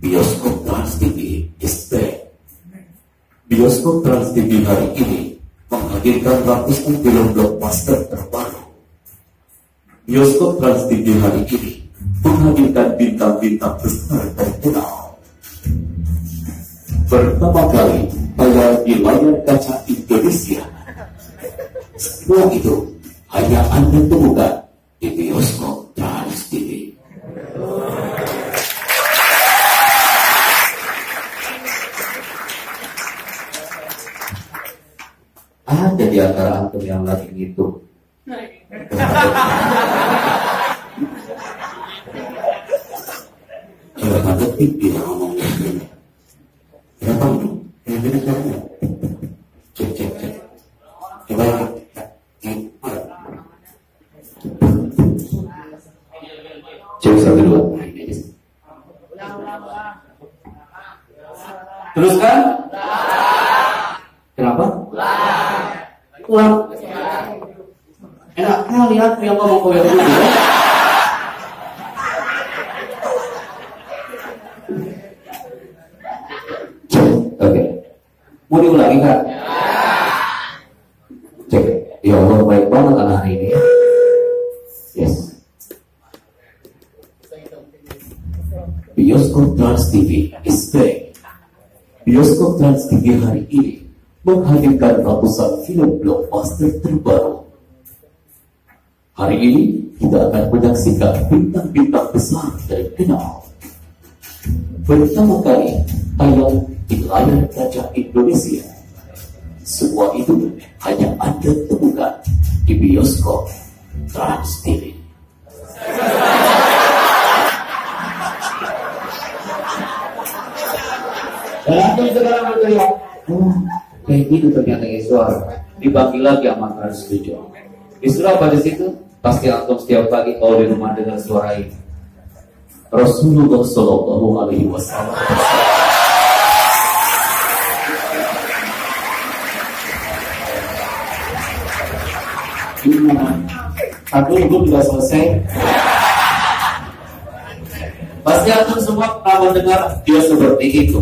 Bioskop Trans TV is back. Bioskop Trans TV hari ini menghadirkan ratusan film blockbuster terbaru. Bioskop Trans TV hari ini menghadirkan bintang-bintang besar terkenal. Pertama kali tayang di layar kaca Indonesia. Semua itu hanya Anda temukan di Bioskop Trans TV. Ada di antara antum yang lagi ngitung. Berapa detik dia ngomongnya ini? Berapa itu? Ini berapa? Cek. Coba cek 1, 2. Teruskan. Kenapa? Ulang. Enak kali aku yang ngomong kau yang dulu. Oke. Mau diulangi kan? Cek. Ya Allah, baik banget anak hari ini. Yes. Bioskop Trans TV is back. Bioskop Trans TV hari ini menghadirkan ratusan film blockbuster terbaru. Hari ini kita akan menyaksikan bintang-bintang besar terkenal. Pertama kali tayang di layar kaca Indonesia. Semua itu hanya Anda temukan di bioskop Trans TV. Dan langsung sekarang berteriak, kayak gitu ternyata suara. Dipanggil lagi sama Trans Studio. Disuruh apa di situ? Pasti antum setiap pagi kalau di rumah dengar suara ini. Rasulullah Shallallahu Alaihi Wasallam. Aku belum juga selesai. Pasti antum semua pernah mendengar dia seperti itu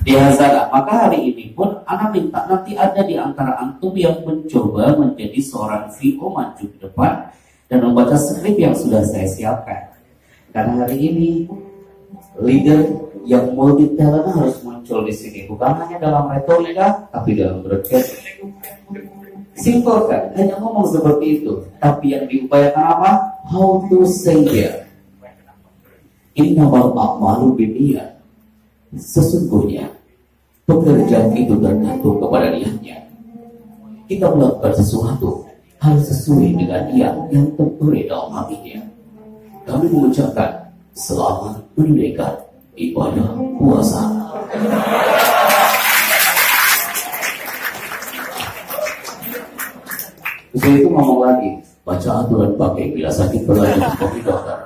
di Hazara. Maka hari ini pun anak minta nanti ada di antara antum yang mencoba menjadi seorang VO maju ke depan dan membaca skrip yang sudah saya siapkan. Karena hari ini leader yang multi talent harus muncul di sini, bukan hanya dalam retorika, tapi dalam broadcasting. Simpel kan, hanya ngomong seperti itu. Tapi yang diupayakan apa? How to say it. Ini nama a'malu binniyyat. Sesungguhnya pekerjaan itu tergantung kepada niatnya. Kita melakukan sesuatu harus sesuai dengan niat yang tertulis dalam hatinya. Kami mengucapkan selamat menunaikan ibadah puasa. Setelah itu ngomong lagi, baca aturan pakai bila sakit berlanjut seperti dokter.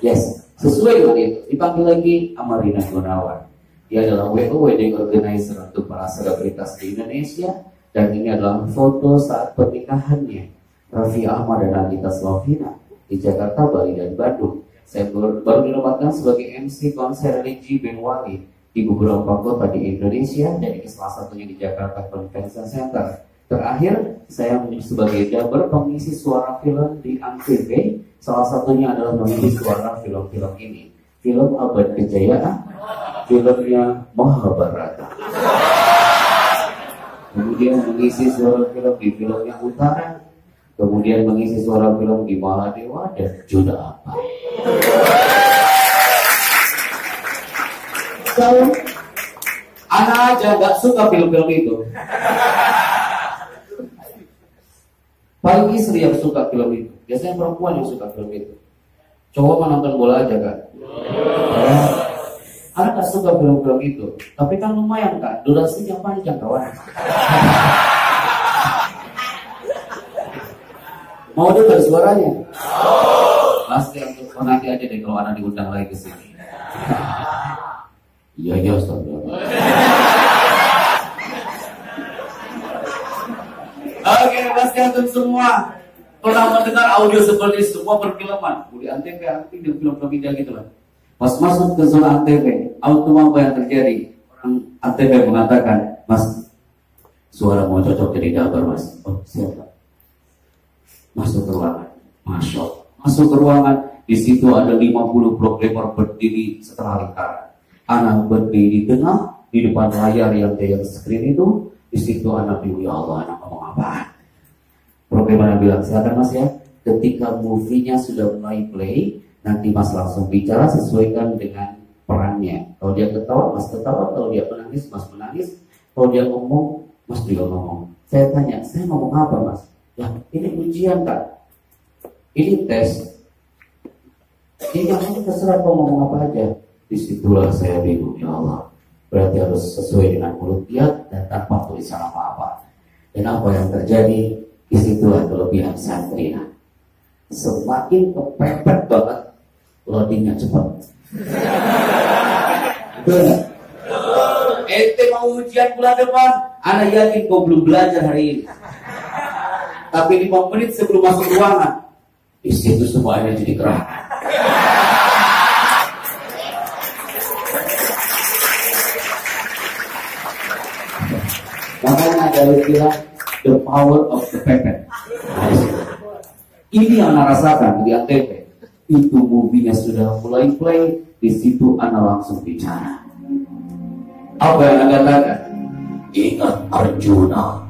Yes, sesuai dengan itu. Dipanggil lagi Amarina Gunawan. Dia adalah WO Wedding Organizer untuk para selebritas di Indonesia. Dan ini adalah foto saat pernikahannya Raffi Ahmad dan Nagita Slavina di Jakarta, Bali, dan Bandung. Saya baru dinobatkan sebagai MC konser religi Ben Wali di beberapa kota di Indonesia, dan ini salah satunya di Jakarta Convention Center. Terakhir, saya sebagai double pengisi suara film di Antv. Salah satunya adalah mengisi suara film-film ini. Film Abad Kejayaan, filmnya Mahabharata. Kemudian mengisi suara film di filmnya Utara. Kemudian mengisi suara film di Maladewa dan Joda Apa. Kalau anak aja gak suka film-film itu. Paling istri yang suka film itu. Biasanya perempuan yang suka film itu. Cowok mah nonton bola aja kan. Anak gak suka film-film itu. Tapi kan lumayan kan, durasinya panjang kawan. Mau dengar suaranya? Pasti untuk nanti aja deh kalau anak diundang lagi ke sini. Iya Ustaz. Oke, pasti antum semua pernah mendengar audio seperti semua perfilman. Di Antv, di film-film India gitu lah. Pas masuk ke zona Antv, auto apa yang terjadi? Antv mengatakan, Mas, suara mau cocok jadi dabar, Mas. Oh, siapa? Masuk ke ruangan. Masya Allah. Masuk ke ruangan, di situ ada 50 programmer berdiri setelah lingkaran. Anak berdiri di tengah, di depan layar yang dia screen itu. Di situ anak bilang, ya Allah, anak ngomong apa? Programmer bilang, silakan Mas ya. Ketika movie-nya sudah mulai play, nanti Mas langsung bicara sesuaikan dengan perannya. Kalau dia ketawa, Mas ketawa. Kalau dia menangis, Mas menangis. Kalau dia ngomong, Mas juga ngomong. Saya tanya, saya ngomong apa Mas? Ya, ini ujian Kak. Ini tes. Ini yang ini terserah kau ngomong apa aja. Disitulah saya bingung, ya Allah. Berarti harus sesuai dengan mulut dia dan tanpa tulisan apa-apa. Dan apa yang terjadi, disitulah kelebihan santri. Semakin kepepet banget, loadingnya cepat. Betul. Ente mau ujian bulan depan, anak yakin kau belum belajar hari ini. Tapi 5 menit sebelum masuk ruangan, di situ semuanya jadi gerak. Makanya ada istilah the power of the pepet. Ini yang Anda rasakan di Antv. Itu movie-nya sudah mulai play, di situ Anda langsung bicara. Apa yang Anda katakan? Ingat Arjuna,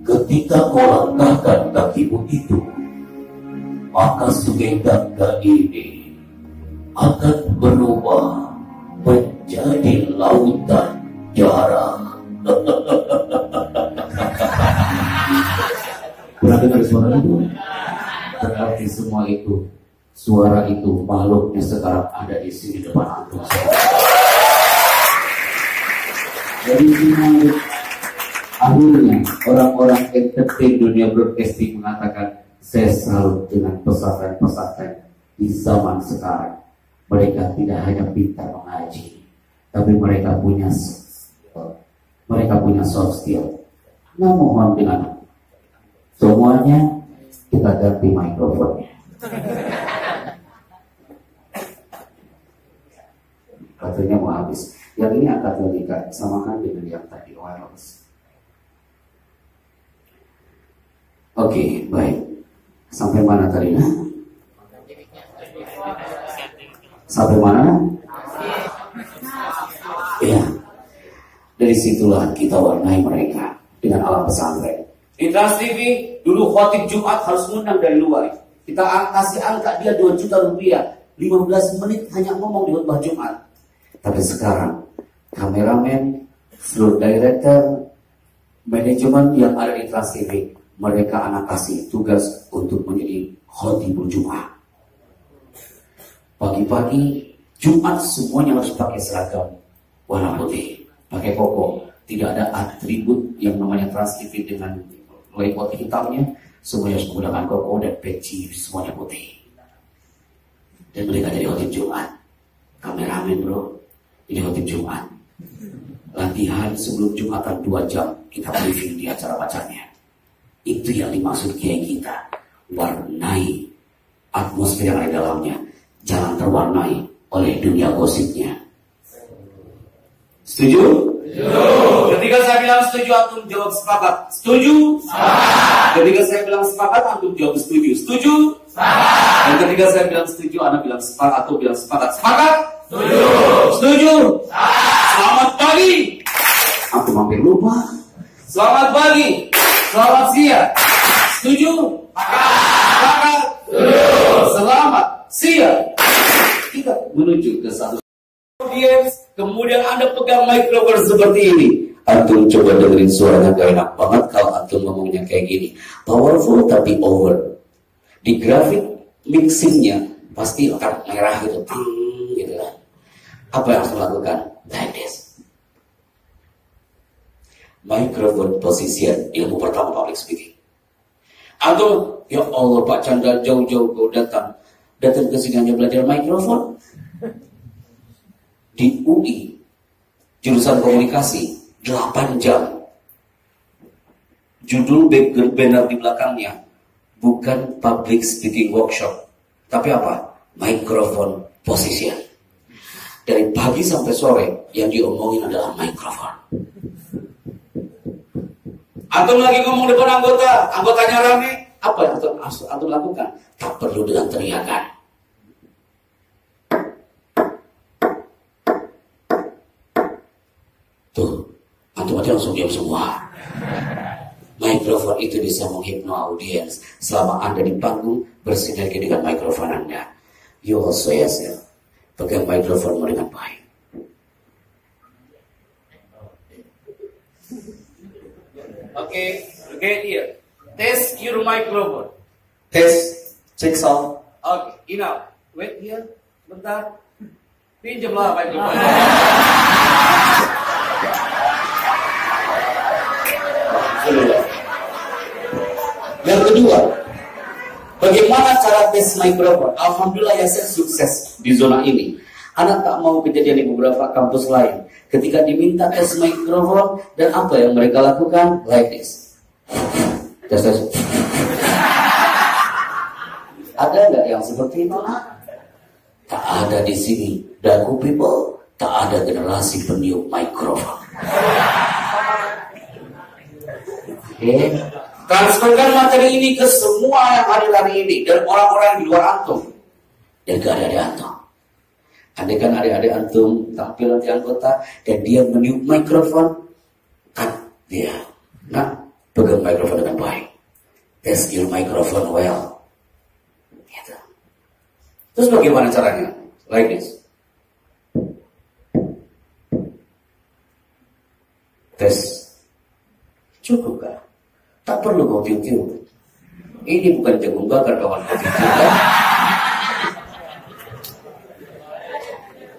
ketika kau langkahkan kakimu itu, maka sungai Gangga ini akan berubah menjadi lautan darah. Bisa dengar suara itu? Berarti semua itu, suara itu, makhluknya sekarang ada di sini depan antum. Jadi ini akhirnya orang-orang entertain dunia broadcasting mengatakan, saya salut dengan pesantren-pesantren di zaman sekarang. Mereka tidak hanya pintar mengaji, tapi mereka punya soft skill. Nah, mohon dengan semuanya kita ganti mikrofonnya. Baterainya mau habis. Yang ini angkat lagi Kak, samakan dengan yang tadi wireless. Oke, baik. Sampai mana tadi? Sampai mana? Ya. Dari situlah kita warnai mereka dengan alam pesantren. Di Trans TV, dulu khotib Jumat harus ngundang dari luar. Kita kasih angka dia 2 juta rupiah. 15 menit hanya ngomong di khotbah Jumat. Tapi sekarang, kameramen, floor director, manajemen yang ada di Trans TV, mereka anak kasih tugas untuk menjadi khotibul Jumat. Pagi-pagi, Jumat semuanya harus pakai seragam warna putih, pakai koko. Tidak ada atribut yang namanya Trans TV dengan layout hitamnya. Semuanya harus menggunakan koko dan peci, semuanya putih. Dan mereka jadi khotib Jumat. Kameramen bro, ini khotib Jumat. Latihan sebelum Jumatan 2 jam, kita briefing di acara bacanya. Itu yang dimaksud kiai kita. Warnai atmosfer yang ada di dalamnya. Jangan terwarnai oleh dunia gosipnya. Setuju? Setuju. Ketika saya bilang setuju, antum jawab sepakat. Setuju? Sepakat. Ketika saya bilang sepakat, antum jawab setuju. Setuju? Sepakat. Dan ketika saya bilang setuju, anda bilang sepakat atau bilang sepakat. Sepakat? Setuju. Setuju? Sepakat. Selamat pagi. Aku mampir lupa. Selamat pagi. Selamat siang. Setuju? Sepakat. Setuju. Selamat siang. Kita menuju ke satu audience, kemudian anda pegang mikrofon seperti ini. antum coba dengerin suaranya gak enak banget kalau antum ngomongnya kayak gini. Powerful tapi over. Di grafik mixingnya pasti akan merah gitu, gitu kan. Apa yang harus lakukan? Like this. Microphone position, ilmu pertama public speaking. Antum, ya Allah Pak Chandra jauh-jauh gue datang ke sini hanya belajar mikrofon. Di UI jurusan komunikasi 8 jam. Judul banner di belakangnya bukan public speaking workshop, tapi apa? Microphone position. Dari pagi sampai sore yang diomongin adalah mikrofon. Antum lagi ngomong depan anggotanya rame. Apa yang antum lakukan? Tak perlu dengan teriakan. Tuh, antum aja langsung diam semua. Mikrofon itu bisa menghipno audiens selama Anda di panggung bersinergi dengan mikrofon Anda. You also yourself. Pegang mikrofonmu dengan baik. Okay, here. Test your microphone. Test, check sound. Okay, enough. Wait here, bentar. Pinjamlah microphone. Yang kedua, bagaimana cara tes mikrofon? Alhamdulillah ya saya sukses di zona ini. Anak tak mau kejadian di beberapa kampus lain. Ketika diminta tes mikrofon dan apa yang mereka lakukan? Like this. Tes. Ada nggak yang seperti itu? Tak ada di sini. Dagu people, tak ada generasi peniup mikrofon. Oke. Transferkan materi ini ke semua yang hadir hari ini dan orang-orang di luar antum dan ke adik-adik antum. Andaikan adik-adik antum tampil nanti anggota dan dia meniup mikrofon, kan dia, nah pegang mikrofon dengan baik, test your microphone well, gitu. Terus bagaimana caranya? Like this. Tes. Cukup kan? Tak perlu kau tiup-tiup. Ini bukan jagung bakar kawan kecil kan?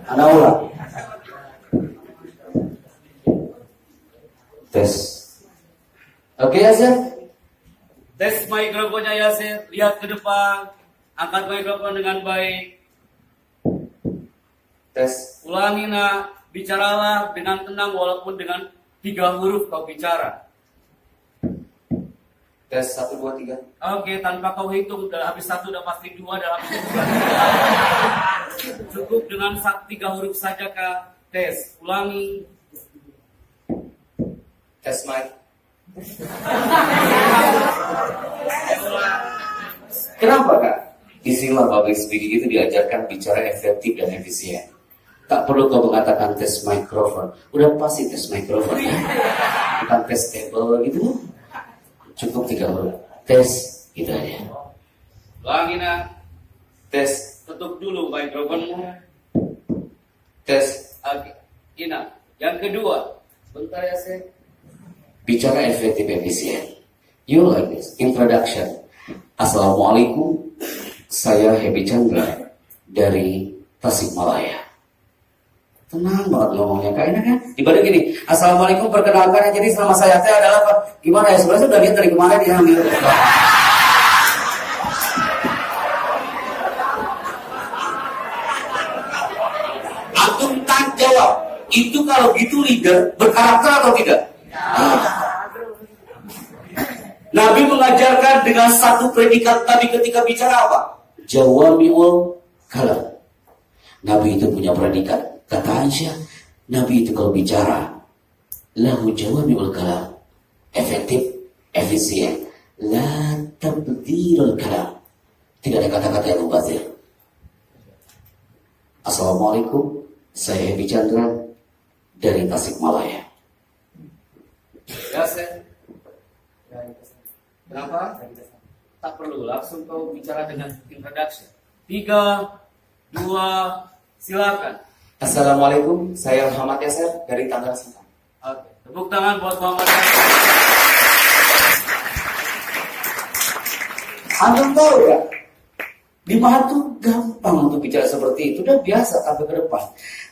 Anak ulang. Tes. Oke Yasir? Tes mikrofonnya Yasir, lihat ke depan, angkat mikrofon dengan baik. Tes. Ulangi nak, bicaralah dengan tenang walaupun dengan 3 huruf kau bicara. Tes 1, 2, 3. Oke, tanpa kau hitung, dalam habis 1 udah pasti 2, dalam habis 2. Cukup dengan 3 huruf saja kak. Tes, ulangi. Tes mic. Kenapa kak? Istilah public speaking itu diajarkan bicara efektif dan efisien. Tak perlu kau mengatakan tes mikrofon. Udah pasti tes mikrofon. Bukan tes table gitu. Cukup 3 huruf. Tes, gitu aja. Ulangi nak. Tes, Tutup dulu mikrofonmu. tes. Oke, Ina. Yang kedua. Bentar ya, Sir. Bicara efektif efisien. You like this. Introduction. Assalamualaikum. Saya Happy Chandra dari Tasikmalaya. Tenang banget ngomongnya, kak enak kan? Ibadah gini, Assalamualaikum, perkenalkan jadi selama saya teh adalah apa? Gimana ya, sebenarnya udah lihat dari kemarin dia ambil. Antum tak jawab, itu kalau gitu leader berkarakter atau tidak? Nabi mengajarkan dengan satu predikat tadi ketika bicara apa? Jawami'ul kalam. Nabi itu punya predikat. Kata Aisyah, Nabi itu kalau bicara, lahu jawami'ul kalam. Efektif, efisien. La tabdhirul kalam. Tidak ada kata-kata yang mubazir. Assalamualaikum, saya Happy Chandra dari Tasikmalaya. Ya, Sir. Kenapa? Tak perlu, langsung kau bicara dengan introduction. 3, 2, silakan. Assalamualaikum, saya Muhammad Yasir dari Tangerang Selatan. Oke, tepuk tangan buat Muhammad Yasir. Antum tahu ya, di Batu gampang untuk bicara seperti itu, udah biasa sampai ke depan.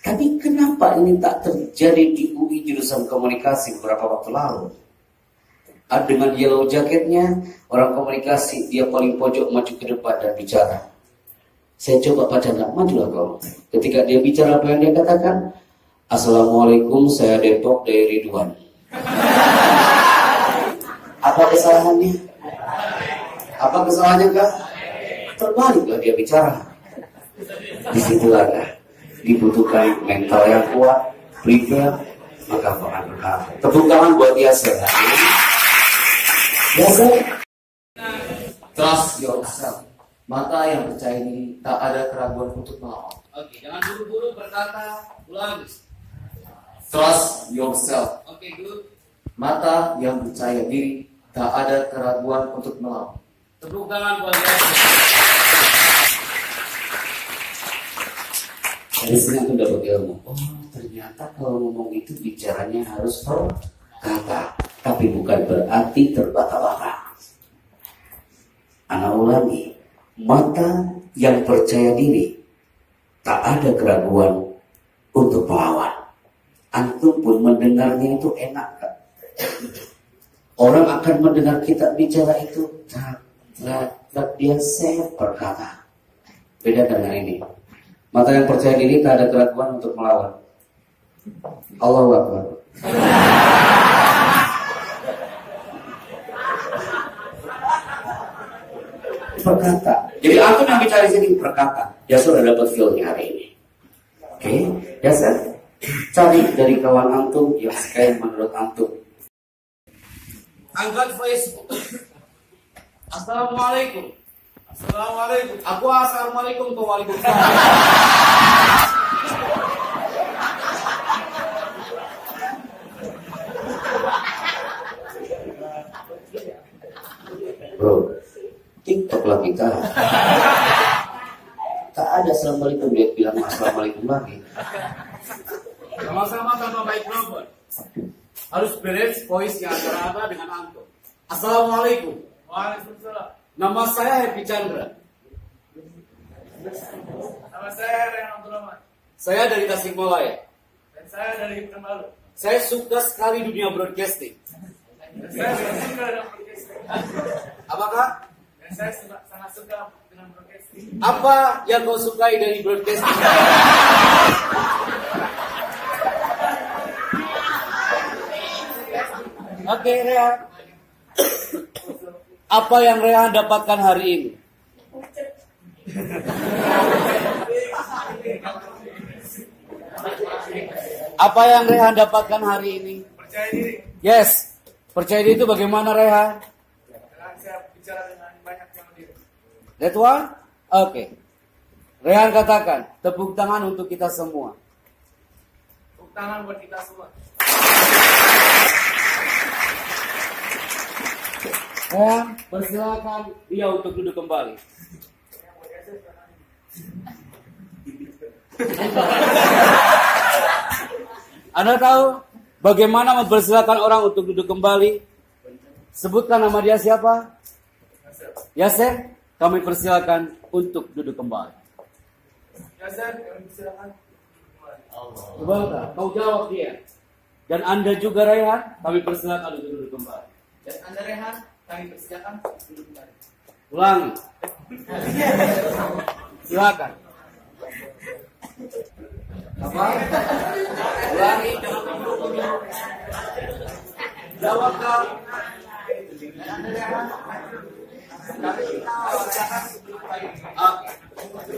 Tapi kenapa ini tak terjadi di UI jurusan komunikasi beberapa waktu lalu? Dengan yellow jaketnya, orang komunikasi, dia paling pojok maju ke depan dan bicara. Saya coba baca, nggak majulah kau. Ketika dia bicara apa yang dia katakan, Assalamualaikum, saya Depok dari Ridwan. Apa kesalahannya? Apa kesalahannya kak? Terbaliklah dia bicara. Disitulah dibutuhkan mental yang kuat, prepare, maka akan berkah. Tepuk tangan buat dia sehat. Biasa. Trust yourself. Mata yang percaya diri, tak ada keraguan untuk melawan. Oke, jangan buru-buru berkata, ulangi. Trust yourself. Oke, good. Mata yang percaya diri, tak ada keraguan untuk melawan. Tepuk tangan buat Yasir. Dari sini aku dapat ilmu. Oh, ternyata kalau ngomong itu bicaranya harus terkata, tapi bukan berarti terbata-bata. Anak ulangi. Mata yang percaya diri, tak ada keraguan untuk melawan. Antum pun mendengarnya itu enak kan? Orang akan mendengar kita bicara itu tak dia berkata. Beda dengan ini. Mata yang percaya diri tak ada keraguan untuk melawan. Allahu Akbar. Berkata. Jadi antum yang bicara di sini berkata. Ya sudah dapat feel-nya hari ini. Oke, ya sir. Cari dari kawan antum yang sekalian menurut antum. Angkat Facebook. Assalamualaikum. Assalamualaikum. Aku assalamualaikum ke waalaikumsalam. Bro, TikTok lah kita. Tak ada assalamualaikum, dia bilang assalamualaikum lagi. Sama-sama tanpa mikrofon. Harus beres voice yang antara Anda dengan antum. Assalamualaikum. Waalaikumsalam. Nama saya Happy Chandra. Nama saya Rehan Abdurrahman. Saya dari Tasikmalaya. Dan saya dari Pekanbaru. Saya suka sekali dunia broadcasting. Dan saya suka dengan broadcasting. Apakah? Dan saya sangat suka dengan broadcasting. Apa yang kau sukai dari broadcasting? Oke, Rehan. Apa yang Rehan dapatkan hari ini? Apa yang Rehan dapatkan hari ini? Percaya diri. Yes. Percaya diri itu bagaimana, Rehan? Dengan saya bicara dengan banyak yang hadir. That one? Oke. Rehan katakan, tepuk tangan untuk kita semua. Tepuk tangan buat kita semua. Rehan, persilakan dia untuk duduk kembali. Anda tahu bagaimana mempersilakan orang untuk duduk kembali? Sebutkan nama dia siapa? Yasser. Kami persilakan untuk duduk kembali. Yasser, kami silakan. Coba kau jawab dia. Dan Anda juga Rehan, kami persilakan untuk duduk kembali. Dan Anda Rehan, kami persilakan duduk kembali. Ulangi. Silakan. Apa? Ulangi, jangan dulu. Jawab kau.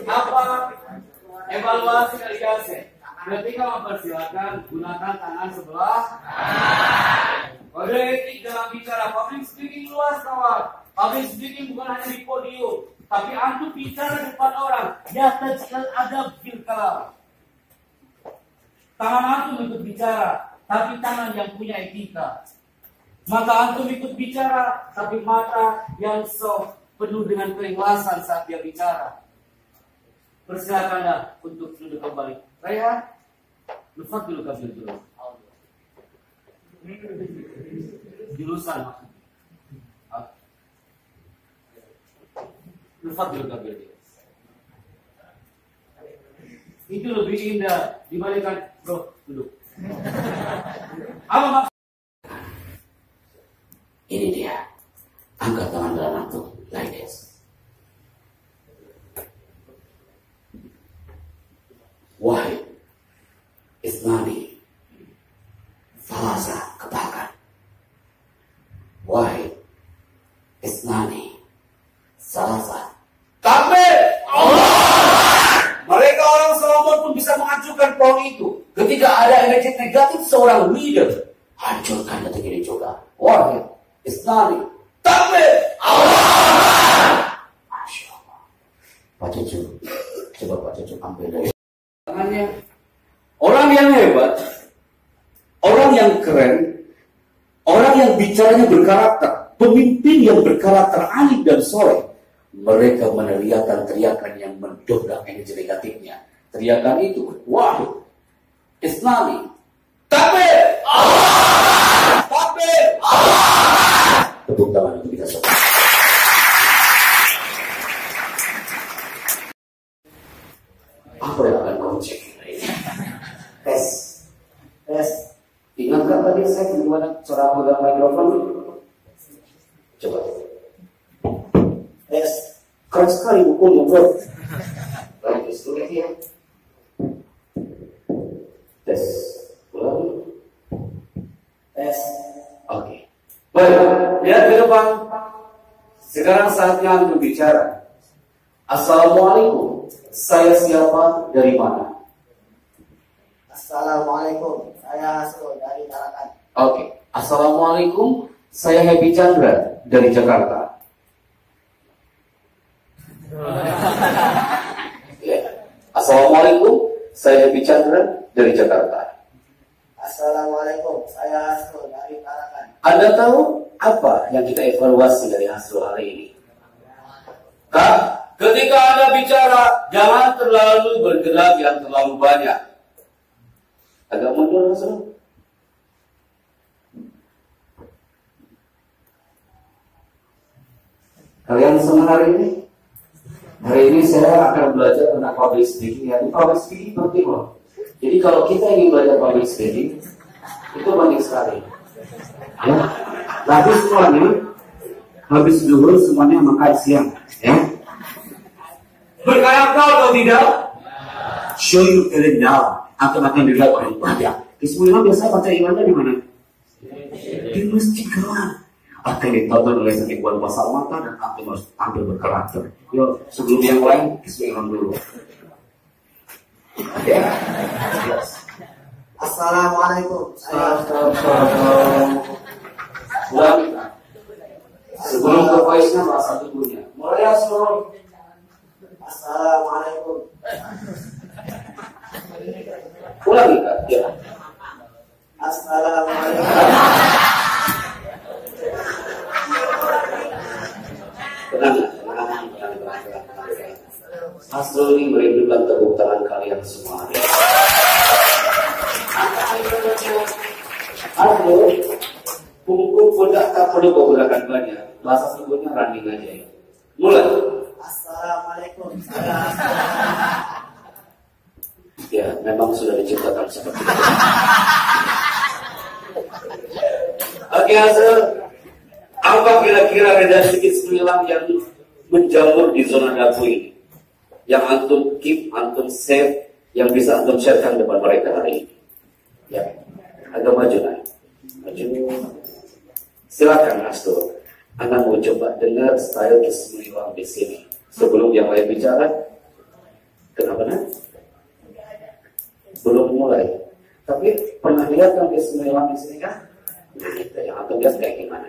Apa evaluasi dari Yasser? Ketika mempersilakan gunakan tangan sebelah. Kode etik dalam bicara public speaking luas kawan. Public speaking bukan hanya di podium, tapi antum bicara depan orang. Ya tajal adab fil kalam. Tangan antum ikut bicara, tapi tangan yang punya etika. Mata antum ikut bicara, tapi mata yang soft, penuh dengan keikhlasan saat dia bicara. Persilakanlah untuk duduk kembali. Rehan, lupa dulu kabel dulu. Jurusan maksudnya. Lupa dulu kabel dia. Itu lebih indah dibandingkan bro dulu. Apa maksud? Ini dia. Angkat tangan dalam antum. Like this. Wahid. Isnani. Salasa. Katakan. Wahid. Isnani. Salasa. Takbir! Mereka orang Solomon pun bisa menghancurkan pohon itu. Ketika ada energi negatif seorang leader, hancurkan detik ini juga. Wahid. Isnani. Takbir! Masya Allah. Pak Cucu. Coba Pak Cucu ambil dari tangannya. Orang yang hebat, orang yang keren, orang yang bicaranya berkarakter, pemimpin yang berkarakter alim dan soleh, mereka meneriakan teriakan yang mendobrak energi negatifnya. Teriakan itu, wahid, Islami, takbir, takbir, tepuk tangan untuk kita semua. Apa yang akan kamu cek? Tes, tes. Ingatkan tadi saya gimana cara pegang mikrofon? Coba. Tes. Keren sekali bukunya, bro. Baik, tulis ya. Tes. Ulangi. Tes. Oke. Baik, lihat ke depan. Sekarang saatnya untuk bicara. Assalamualaikum. Saya siapa? Dari mana? Assalamualaikum, saya Hasrul dari Tarakan. Oke. Assalamualaikum. Saya Happy Chandra dari Jakarta. Ya. Assalamualaikum. Saya Happy Chandra dari Jakarta. Assalamualaikum, saya Hasrul dari Tarakan. Anda tahu apa yang kita evaluasi dari hasil hari ini? Kak, ketika Anda bicara, jangan terlalu bergerak yang terlalu banyak. Agak mundur, Hasrul. Kalian yang senang hari ini? Hari ini saya akan belajar tentang public speaking ya. Di public speaking penting loh. Jadi kalau kita ingin belajar public speaking, itu banyak sekali. Ya. Tapi semuanya habis zuhur semuanya makan siang, ya. Berkaya kau atau tidak? Show you calendar. Atau akan dilihat oleh ibadah. Di semua biasa baca imannya di mana? Di masjid kan. Akan ditonton oleh ribuan pasar mata dan antum harus ambil berkarakter. Yuk, sebelum yang lain, bismillah dulu. Ya. Yes. Assalamualaikum. Sebelum ke voice-nya bahasa tubuhnya. Mulai ya seluruh. Assalamualaikum. Ulangi Kak. Ya. Assalamualaikum. Tenang. Asrul ini merindukan tepuk tangan kalian semua. Asrul, punggung pundak tak perlu kau gunakan banyak. Bahasa sebutnya running aja ya. Mulai. Assalamualaikum. Ya, memang sudah diciptakan seperti itu. Oke, Asrul. Apa kira-kira reda sedikit semilang yang menjamur di zona dapur ini? Yang antum keep, antum save, yang bisa antum sharekan depan mereka hari ini. Ya, agak maju lah. Maju. Silakan Asrul. Anda mau coba dengar style Bismillah di sini. Sebelum yang lain bicara, kenapa nak? Belum mulai. Tapi pernah lihat kan Bismillah di sini kan? Nah itu yang antum lihat kayak gimana?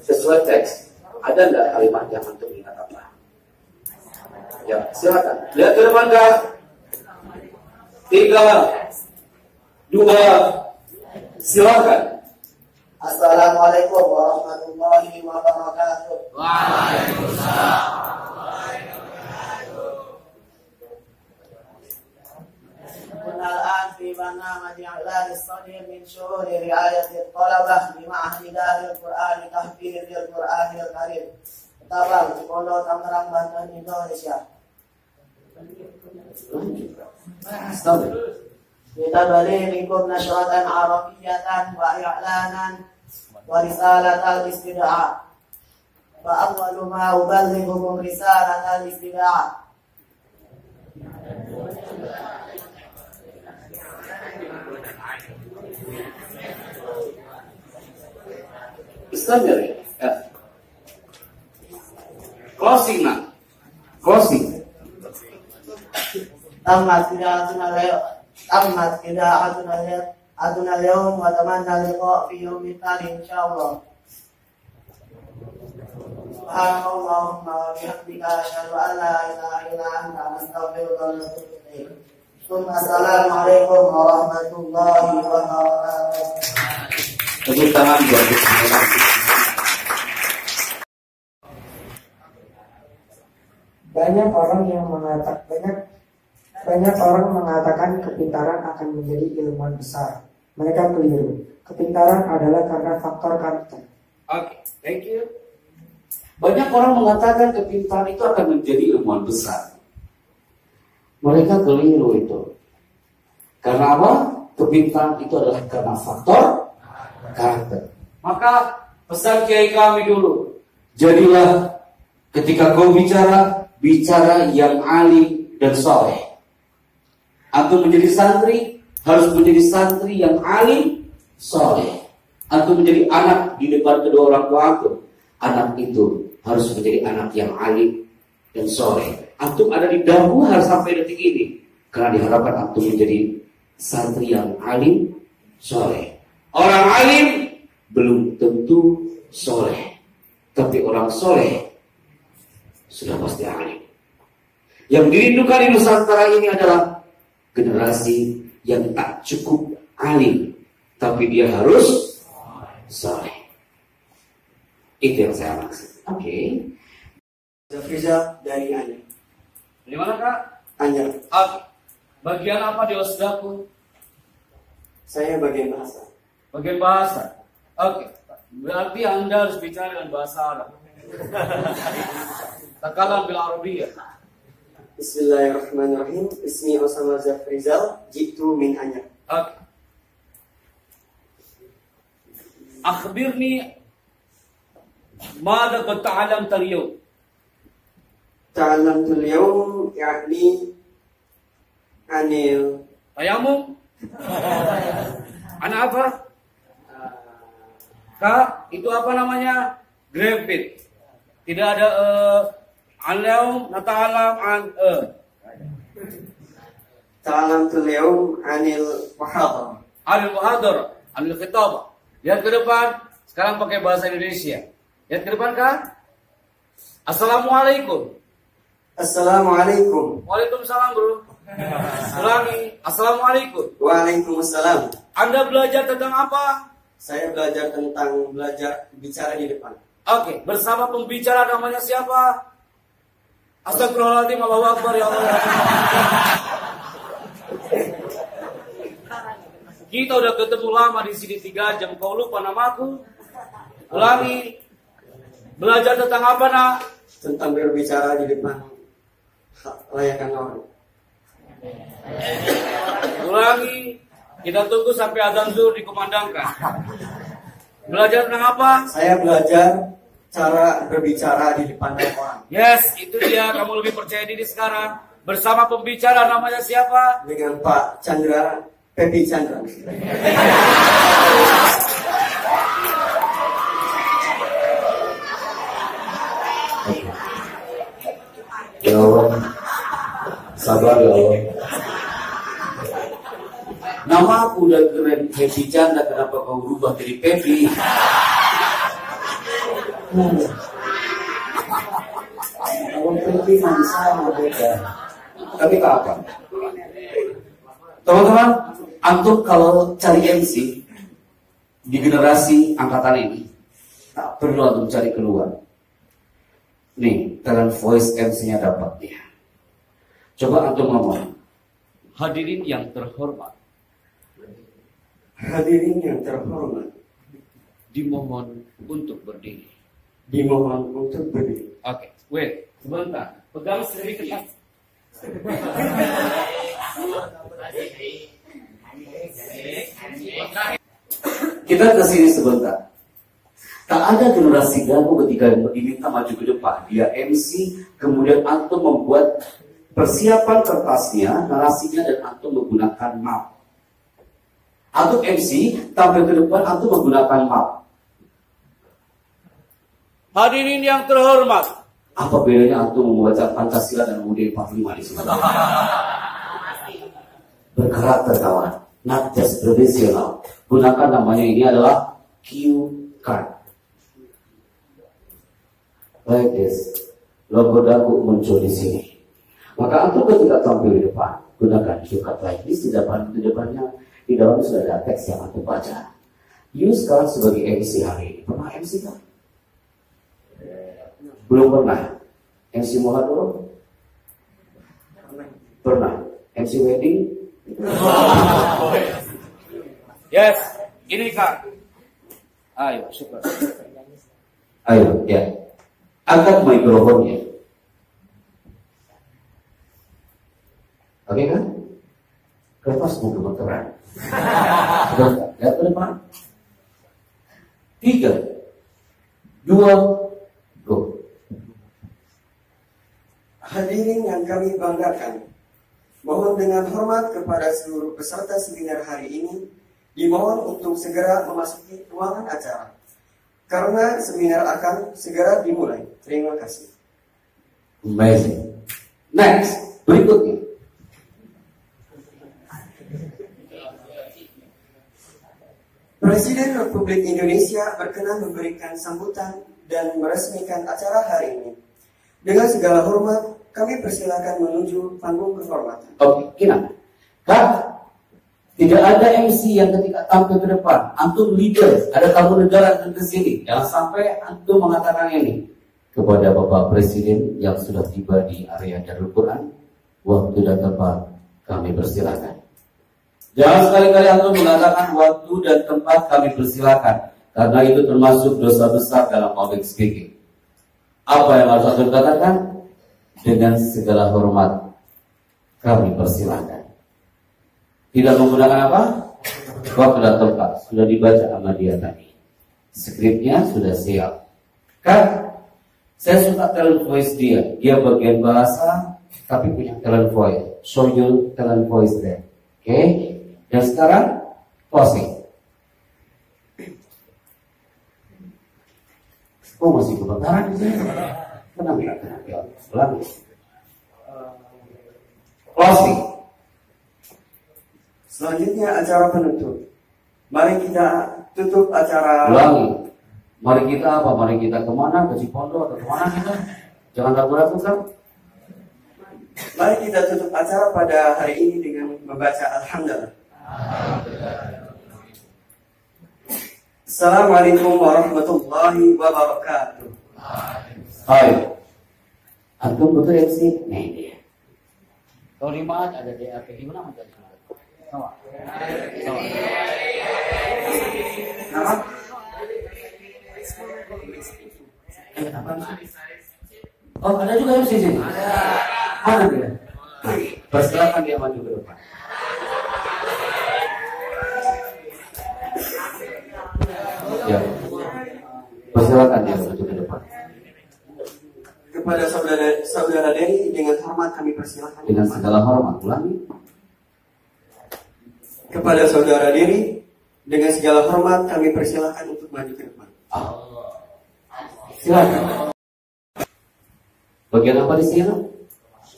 Sesuai teks. Ada nggak kalimat yang antum ingat apa? Ya, silakan. Lihat ke depan kak. 3, 2, silakan. Assalamualaikum warahmatullahi wabarakatuh. كنا الآن في برنامج إعلان الصدير من شهور رعاية الطلبة بمعهد دار القرآن تحفيظ القرآن الكريم. Tabang, Pondok Tangerang, Banten, Indonesia. Kita balikum nasyratan arabiyatan wa i'lanan wa risalatal istid'a. Wa awwalu ma uballighukum risalatal istid'a. Islam ya? Ya. Closing nak. Closing. Tamat qira'atuna al-yawm wa tamanna liqa' fi yawmin tali insyaallah. Subhanallahumma wa bihamdika asyhadu an la ilaha illa anta astaghfiruka wa atubu ilaik. Assalamualaikum warahmatullahi wabarakatuh. Tepuk tangan buat Bismillah. Banyak orang mengatakan kepintaran akan menjadi ilmuwan besar. Mereka keliru. Kepintaran adalah karena faktor karakter. Oke, thank you. Banyak orang mengatakan kepintaran itu akan menjadi ilmuwan besar. Mereka keliru itu. Karena apa? Kepintaran itu adalah karena faktor karakter. Maka pesan kiai kami dulu, jadilah ketika kau bicara yang alim dan soleh. Antum menjadi santri harus menjadi santri yang alim soleh. Antum menjadi anak di depan kedua orang tua antum, anak itu harus menjadi anak yang alim dan soleh. Antum ada di dagu harus sampai detik ini, karena diharapkan antum menjadi santri yang alim soleh. Orang alim belum tentu soleh, tapi orang soleh sudah pasti alim. Yang dirindukan di Nusantara ini adalah generasi yang tak cukup alim, tapi dia harus soleh. Itu yang saya maksud. Oke. Zafriza dari Anyer. Dari mana kak? Anyer. Oke. Bagian apa di Osdaku? Saya bagian bahasa. Bagian bahasa. Oke. Berarti Anda harus bicara dengan bahasa Arab. Takalam bil Arabiyah. Bismillahirrahmanirrahim. Ismi Osama Zafrizal, jitu min Anyar. Oke. Akhbirni ماذا قد تعلمت اليوم؟ تعلمت اليوم يعني عن Tayamum? Anak apa? Kak, itu apa namanya? Gravit. Tidak ada al-yaum nata'alam an تعلمت اليوم عن المحاضرة. Anil muhadar, anil khitabah. Lihat ke depan, sekarang pakai bahasa Indonesia. Lihat ke depan, Kak. Assalamualaikum. Assalamualaikum. Waalaikumsalam, Bro. Ulangi. Assalamualaikum. Waalaikumsalam. Anda belajar tentang apa? Saya belajar bicara di depan. Oke, bersama pembicara namanya siapa? Astagfirullahaladzim, Allahu Akbar, ya Allah. Kita udah ketemu lama di sini 3 jam, kau lupa namaku? Ulangi. Belajar tentang apa, Nak? Tentang berbicara di depan layakan orang. Ulangi. Kita tunggu sampai azan zuhur dikumandangkan. Belajar tentang apa? Saya belajar cara berbicara di depan orang. Yes, itu dia. Kamu lebih percaya diri sekarang. Bersama pembicara namanya siapa? Dengan Pak Chandra, Pepi Chandra. Ya Allah, sabar ya Allah. Nama aku udah keren Pepi Chandra, kenapa kau berubah jadi Pepi? Kalau Pepi masih sama beda. Tapi apa? Teman-teman, antum kalau cari MC di generasi angkatan ini, tak perlu antum cari keluar. Nih, talent voice MC-nya dapat dia. Coba antum ngomong. Hadirin yang terhormat, Hadirin yang terhormat, dimohon untuk berdiri. dimohon untuk berdiri. Oke, wait, sebentar. Pegang sedikit. Kita ke sini sebentar. Tak ada generasi galau ketika diminta maju ke depan. Dia MC, kemudian antum membuat persiapan kertasnya, narasinya, dan antum menggunakan map. Antum MC, tampil ke depan, antum menggunakan map. Hadirin yang terhormat, Apa bedanya antum membaca Pancasila dan UUD 45 di sini? Berkarakter kawan, not just tradisional. Gunakan namanya, ini adalah cue card. Like this, logo dagu muncul di sini. Maka antum ketika tampil di depan, gunakan cue card like this. Di depannya, di dalam sudah ada teks yang antum baca. You sekarang sebagai MC hari ini, pernah MC kan? Belum pernah. MC Muhadoro? Pernah. MC Wedding? yes, ini Kak. Ayo, syukur. Ayo, ya. Angkat mikrofonnya. Oke kan? Kertas mau gemeteran. Sudah, lihat ke depan. 3, 2, go. Hadirin yang kami banggakan, mohon dengan hormat kepada seluruh peserta seminar hari ini, dimohon untuk segera memasuki ruangan acara, karena seminar akan segera dimulai. Terima kasih. Amazing. Next, berikutnya. Presiden Republik Indonesia berkenan memberikan sambutan dan meresmikan acara hari ini. Dengan segala hormat, kami persilakan menuju panggung kehormatan. Oke, Kina. Kak, tidak ada MC yang ketika tampil ke depan, antum leader, ada tamu negara yang ke sini. Jangan sampai antum mengatakan ini kepada Bapak Presiden yang sudah tiba di area Darul Quran. Waktu dan tempat kami persilakan. Jangan sekali-kali antum mengatakan waktu dan tempat kami persilakan. Karena itu termasuk dosa besar dalam public speaking. Apa yang harus antum katakan? Dengan segala hormat kami persilahkan. Tidak menggunakan apa? Waktu dan tempat sudah dibaca sama dia tadi. Skripnya sudah siap. Kan? Saya suka talent voice dia. Dia bagian bahasa, tapi punya talent voice. Show you talent voice there. Oke? Dan sekarang closing. Oh masih kebakaran di sini. Kenapa nggak kena lagi? Closing. Selanjutnya acara penutup. Mari kita tutup acara. Ulangi. Mari kita apa? Mari kita kemana? Ke Cipondo atau kemana kita? Jangan ragu-ragu kan? Mari kita tutup acara pada hari ini dengan membaca Alhamdulillah. Assalamualaikum warahmatullahi wabarakatuh. Hai. Antum betul ya sih? Nih dia. Kalau di mana ada DAP di mana ada? Sama. Nama? Oh ada juga MC sini. Mana dia? Persilakan dia maju ke depan. Ya. Persilakan dia maju ke depan. Kepada saudara Dery dengan hormat kami persilakan. Dengan segala hormat, ulangi. Kepada saudara Dery dengan segala hormat kami persilakan untuk maju ke depan. Silakan. Bagian apa di sini?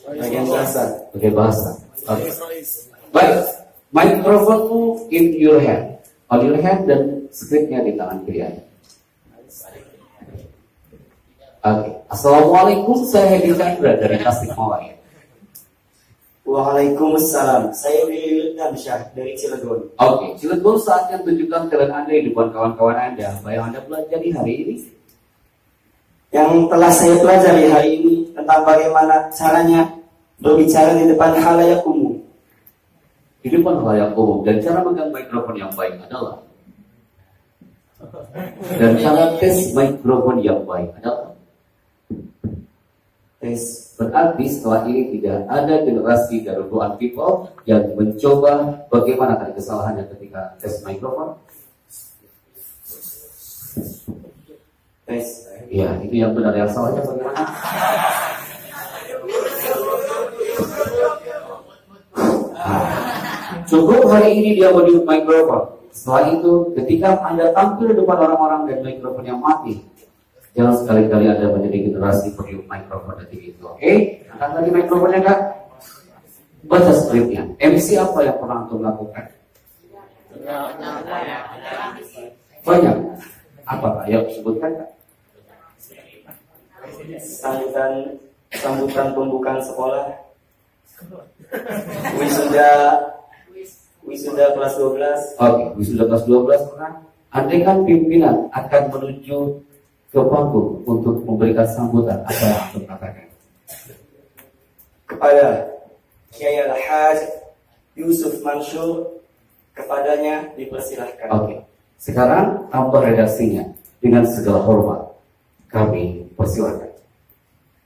Bagian bahasa. Bagian bahasa. Okay. Baik. Mikrofonmu in your hand. On your hand dan skripnya di tangan kiri Anda. Oke. Assalamualaikum, saya Hedi Chandra dari Tasikmalaya. Waalaikumsalam. Saya Willy Damsyah dari Cilegon. Oke, Cilegon saatnya tunjukkan talent Anda di depan kawan-kawan Anda. Apa yang Anda pelajari hari ini? Yang telah saya pelajari hari ini tentang bagaimana caranya berbicara di depan khalayak umum. Di depan khalayak umum dan cara megang mikrofon yang baik adalah dan cara tes mikrofon yang baik adalah tes. Berarti setelah ini tidak ada generasi Garuduan people yang mencoba bagaimana tadi kesalahannya ketika tes mikrofon. Tes. Ya, itu yang benar, yang salahnya bagaimana? Cukup hari ini dia meniup mikrofon. Setelah itu, ketika Anda tampil di depan orang-orang dan mikrofon yang mati, jangan sekali-kali Anda menjadi generasi peniup mikrofon detik itu. Oke? Angkat lagi mikrofonnya, Kak. Baca skripnya. MC apa yang pernah Antum lakukan? Banyak. Apa Kak? Ayo sebutkan, Kak. Sambutan pembukaan sekolah, wisuda kelas 12. Oke, wisuda kelas 12 pernah. Andai kan pimpinan akan menuju ke panggung untuk memberikan sambutan, apa yang Antum katakan? Kepada Kiai Al-Haj Yusuf Mansur, kepadanya dipersilahkan. Oke, sekarang tambah redaksinya dengan segala hormat. Kami persilahkan.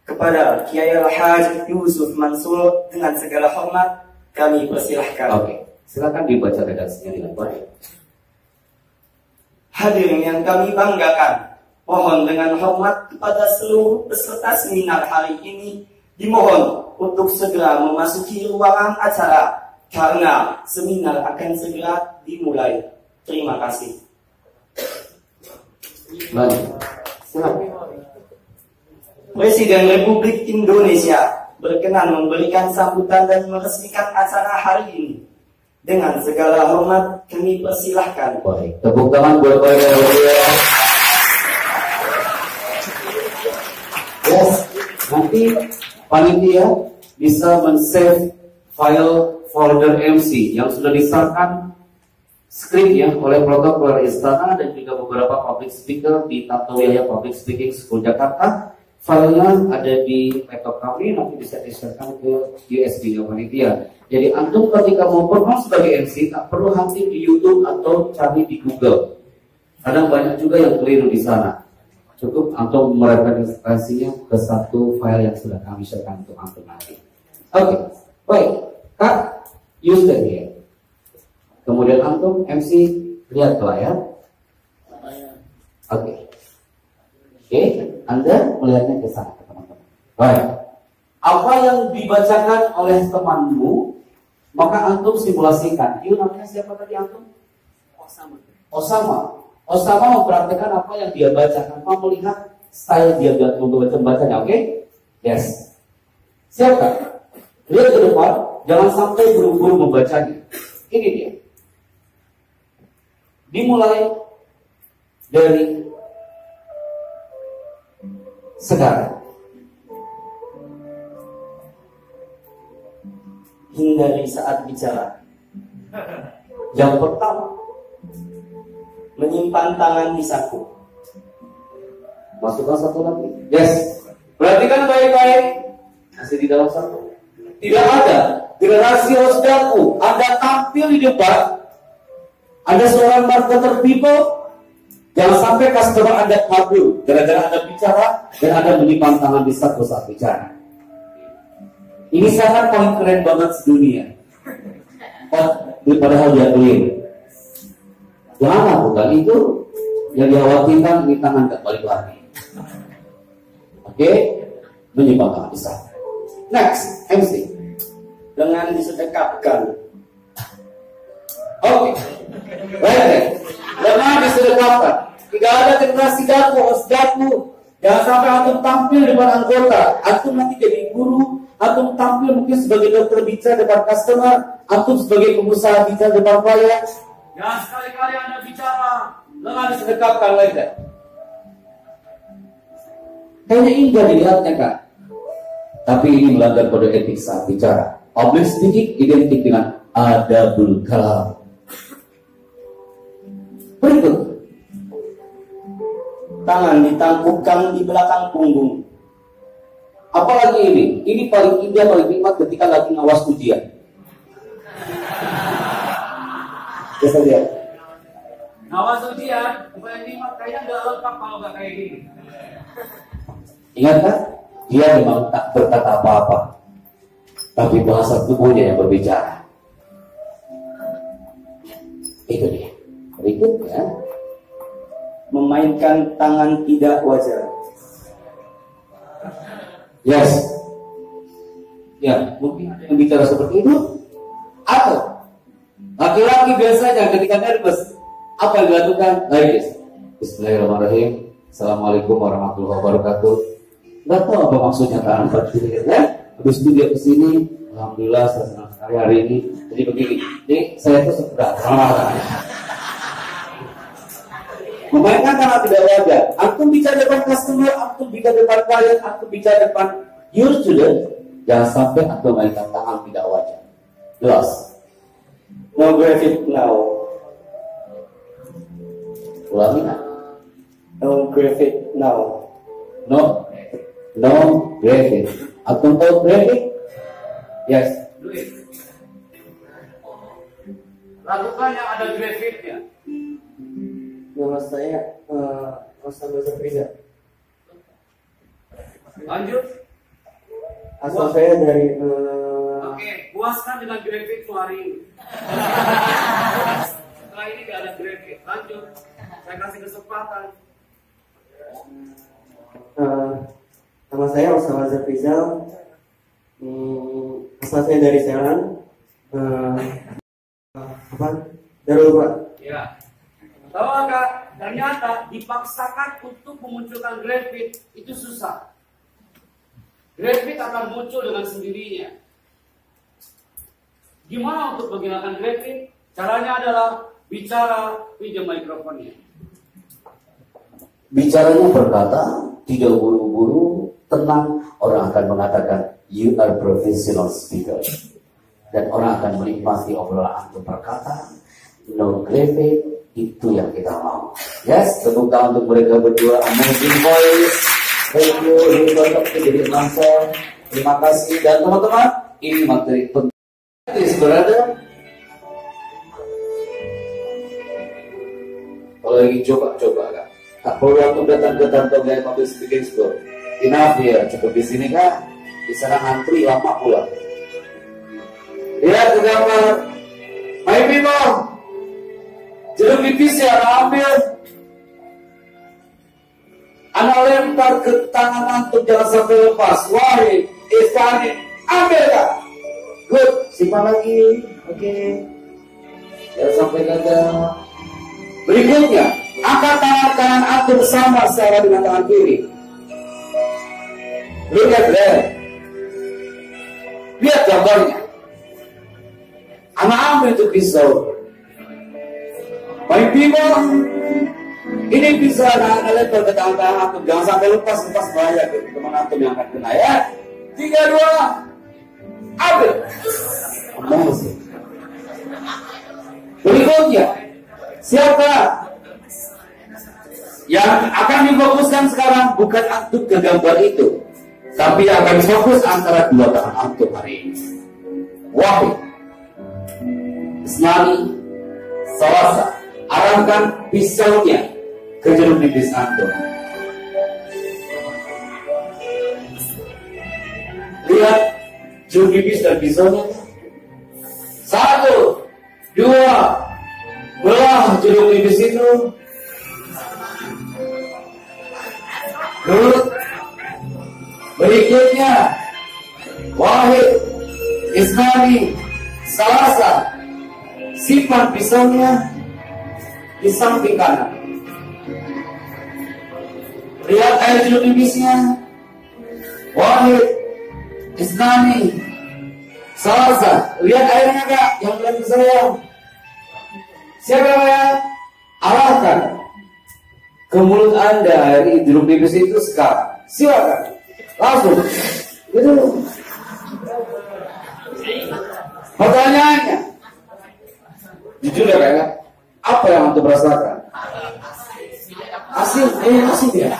Kepada Kiai Al-Haj Yusuf Mansur, dengan segala hormat kami persilahkan. Oke, silakan dibaca redaksinya dengan baik. Hadirin yang kami banggakan, mohon dengan hormat kepada seluruh peserta seminar hari ini, dimohon untuk segera memasuki ruangan acara karena seminar akan segera dimulai. Terima kasih. Lanjut. Silakan. Presiden Republik Indonesia berkenan memberikan sambutan dan meresmikan acara hari ini. Dengan segala hormat kami persilahkan. Baik, tepuk tangan buat mereka yang berdua. Yes, nanti panitia bisa men-save file folder MC yang sudah disahkan skripnya oleh protokol istana dan juga beberapa public speaker di Tantowi Public Speaking School Jakarta. Filenya ada di laptop kami, nanti bisa diserahkan ke USB-nya panitia. Jadi antum ketika mau perform sebagai MC tak perlu hunting di YouTube atau cari di Google. Kadang banyak juga yang keliru di sana. Cukup antum mereferensinya ke satu file yang sudah kami share untuk antum nanti. Oke, baik. Kak, use that here. Kemudian antum MC lihat ke layar. Oke. Oke, Anda melihatnya ke sana, teman-teman. Baik. Apa yang dibacakan oleh temanmu, maka antum simulasikan. Itu namanya siapa tadi antum? Osama mempraktikkan apa yang dia baca tanpa melihat style dia membacanya, oke? Yes. Siapkan. Lihat ke depan, jangan sampai buru-buru membacanya. Ini dia. Dimulai dari sekarang. Hindari saat bicara. Yang pertama, Menyimpan tangan di saku. masukkan satu lagi. Yes. Perhatikan baik-baik. Masih di dalam satu. Tidak ada generasi Rosdaku. Anda tampil di depan. Ada seorang marketer people. Jangan sampai customer Anda kabur. Gara-gara Anda bicara dan Anda menyimpan tangan di saku saat bicara. Ini sangat paling keren banget sedunia. Padahal dia keliru. Jangan lakukan itu. Yang dikhawatirkan ini tangan gak balik lagi. Oke, menyimpan tangan di sana. Next, MC. Lengan disedekapkan. Oke, baik. Lengan disedekapkan. Tidak ada generasi daku, osdaku. Jangan sampai antum tampil di depan anggota. Antum nanti jadi guru. Antum tampil mungkin sebagai dokter bicara depan customer. Antum sebagai pengusaha bicara depan klien. Jangan sekali-kali Anda bicara lengan disedekapkan like that. Kayaknya indah dilihatnya Kak. Tapi ini melanggar kode etik saat bicara. Public speaking identik dengan adabul kalam. Berikut. Tangan ditangkupkan di belakang punggung. Apalagi ini? Ini paling indah, paling nikmat ketika lagi ngawas ujian. Bisa lihat. Ngawas ujian, bukan nikmat kayaknya nggak lengkap kalau nggak kayak gini. Ingat kan? Dia memang tak berkata apa-apa, tapi bahasa tubuhnya yang berbicara. Itu dia. Berikutnya, Memainkan tangan tidak wajar. yes. Ya, mungkin ada yang bicara seperti itu. Atau laki-laki biasanya ketika nervous, apa yang dilakukan? Baik, Bismillahirrahmanirrahim. Assalamualaikum warahmatullahi wabarakatuh. Nggak tahu apa maksudnya kan? Ya? Habis itu dia kesini, alhamdulillah saya senang sekali hari ini. Jadi begini, jadi saya tuh sudah marah. Memainkan tangan tidak wajar. Antum bicara depan customer, antum bicara depan klien, antum bicara depan your student. Jangan sampai antum memainkan tangan tidak wajar. Jelas. No graphic now. Ulangi nak. No graphic now. No graphic. Antum tahu graphic? Yes. Lakukan yang ada grafiknya. Nama saya Osama Zafriza. Lanjut. Asal saya dari Oke, puaskan dengan grafik tuh hari ini. Setelah ini gak ada grafik. Lanjut. Saya kasih kesempatan. nama saya Osama Zafriza. Asal saya dari Serang. Darul Quran. Ya. Tahu Kak, ternyata dipaksakan untuk memunculkan grafik itu susah. Grafik akan muncul dengan sendirinya. Gimana untuk menggunakan grafik? Caranya adalah bicara, pinjam mikrofonnya. Bicaranya berkata, tidak buru-buru, tenang. Orang akan mengatakan, you are professional speaker. Dan orang akan menikmati obrolan antum berkata, no graphic. Itu yang kita mau. Yes, tepuk tangan untuk mereka berdua. Amazing voice. Thank you. Ini untuk jadi langsung. Terima kasih. Dan teman-teman, ini materi penting. Berada. Kalau lagi coba-coba kan. Tak perlu untuk datang ke kantor gaya public speaking school. Enough ya, cukup di sini kan. Di sana antri lama pula. Lihat ke gambar. My people, jeruk nipis ya, ambil. Anak lempar ke tangan antum, jangan sampai lepas. Wahai Istani, ambil kak. Good, simpan lagi. Oke. Jangan sampai gagal. Berikutnya, angkat tangan kanan antum sama secara dengan tangan kiri. Look at that. Lihat gambarnya. Anak ambil itu pisau. My people, ini bisa anak lempar ke tangan antum. Jangan sampai lepas bahaya ke teman antum yang akan kena ya. 3, 2, ambil. Amazing. Berikutnya, siapa yang akan difokuskan sekarang? Bukan antum ke gambar itu, tapi akan fokus antara dua tangan antum hari ini. Wahid, Isnani, Salasa. Arahkan pisaunya ke jeruk nipis antum. Lihat jeruk nipis dan pisaunya. 1, 2, belah jeruk nipis itu. Good. Berikutnya, Wahid, Isnani, Salasa. Simpan pisaunya di samping kanan. Lihat air jeruk nipisnya. Wahid, Isnani, Salasa. Lihat airnya kak, yang bilang ke saya. Siapa ya? Arahkan ke mulut anda air jeruk nipis itu sekarang. Silakan. Langsung. Gitu. Pertanyaannya, jujur ya kak, apa yang antum rasakan? Asin, asin ya.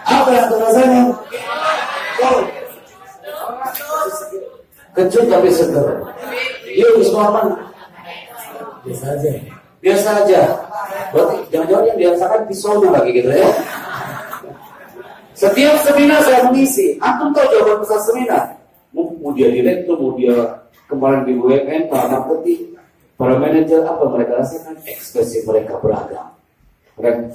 Apa yang antum rasakan? Oh. Kecut tapi seger. Yuk, Ismail. Biasa aja. Biasa aja. Berarti jangan-jangan yang dirasakan pisaunya lagi gitu ya. Setiap seminar saya mengisi. Antum tahu jawaban besar seminar? Mau dia direktur, mau dia kemarin di BUMN, para marketing, para manajer, apa mereka rasakan? Ekspresi mereka beragam. Mereka,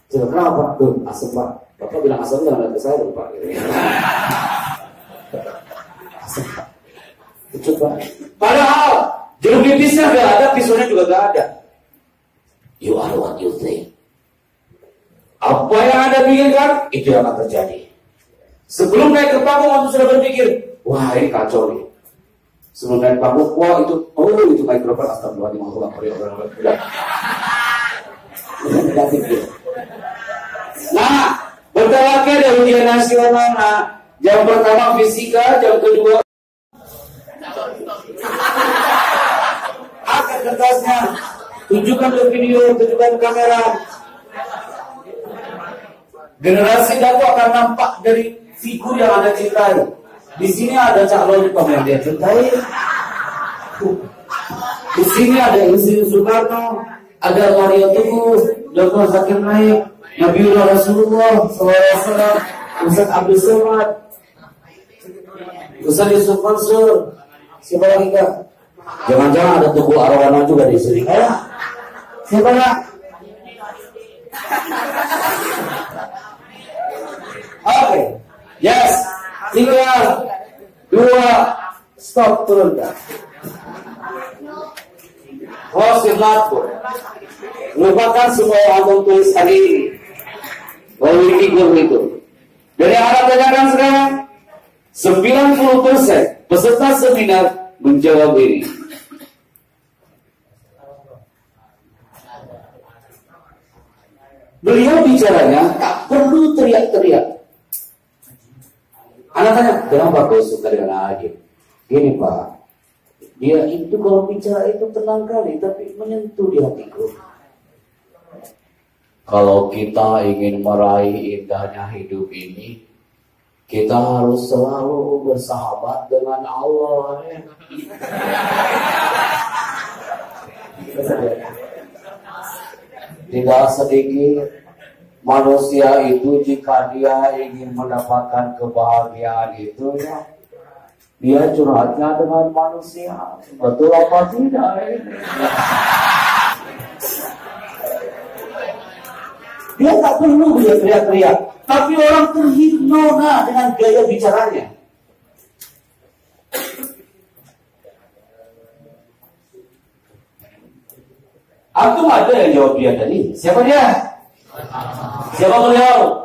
kenapa? Asam pak. Bapak bilang asam jangan lihat ke saya pak. Asam pak. Coba. Padahal jeruk nipisnya gak ada, pisaunya juga gak ada. You are what you think. Apa yang Anda pikirkan, itu yang akan terjadi. Sebelum naik ke panggung, Anda sudah berpikir, wah ini kacau nih. Sebelum naik panggung, wah itu mikrofon, astagfirullahaladzim. Nah, bertawakal dari ujian nasional. Nah, jam pertama fisika, jam kedua angkat kertasnya, tunjukkan ke video, tunjukkan kamera. Generasi dakwah akan nampak dari figur yang Anda cintai. Di sini ada Cak Loli yang dia cintai. Di sini ada Insinyur Soekarno, ada Mario Teguh, Dr. Zakir Naik, Nabiullah Rasulullah SAW, Ustaz Abdul Somad, Ustaz Yusuf Mansur. Siapa lagi kak? Jangan-jangan ada Teguh Arwana juga di sini. Siapa kak? Oke, yes. 3, 2, stop, turunkan. Host lapor. Lupakan semua yang abang tulis hari ini. Melalui figur itu. Dari arah tanyakan sekarang, 90% peserta seminar menjawab ini. Beliau bicaranya tak perlu teriak-teriak. Anak tanya, kenapa kau suka dengan Agim? Gini Pak, dia itu kalau bicara itu tenang kali, tapi menyentuh di hatiku. Kalau kita ingin meraih indahnya hidup ini, kita harus selalu bersahabat dengan Allah. Tidak sedikit manusia itu jika dia ingin mendapatkan kebahagiaan itu ya, dia curhatnya dengan manusia. Betul apa tidak ini? Dia tak perlu dia teriak-teriak, tapi orang terhipnona dengan gaya bicaranya. Antum ada yang jawab dia tadi? Siapa dia? Siapa beliau?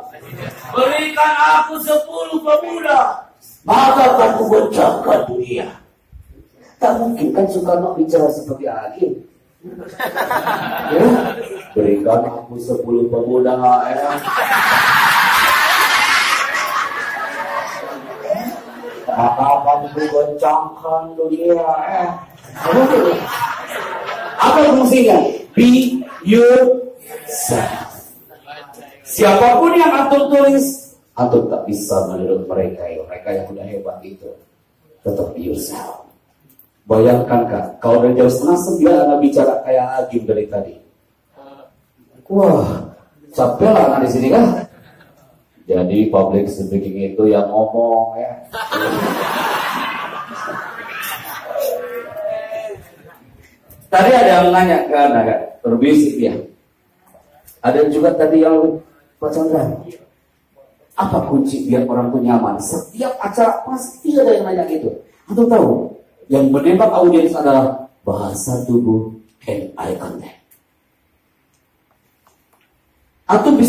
Berikan aku 10 pemuda, maka kamu pecahkan dunia. Tak mungkin kan Soekarno bicara seperti Agim. Ya, berikan aku 10 pemuda ya. Maka kamu pecahkan dunia ya. Apa fungsinya? Be yourself. Siapapun yang antum tulis, antum tak bisa meniru mereka yang udah hebat itu. Tetap be yourself. Bayangkan kan, kalau dari jam 8:30 Anda bicara kayak Agim dari tadi. Wah, capek lah di sini kan. Jadi public speaking itu yang ngomong ya. Tadi ada yang nanya ke Anda kan, berbisik ya. Ada juga tadi yang Pak Chandra, apa kunci biar orang tuh nyaman? Setiap acara pasti ada yang nanya gitu. Atau tahu, yang menembak audiens adalah bahasa tubuh and eye contact. Atau bisa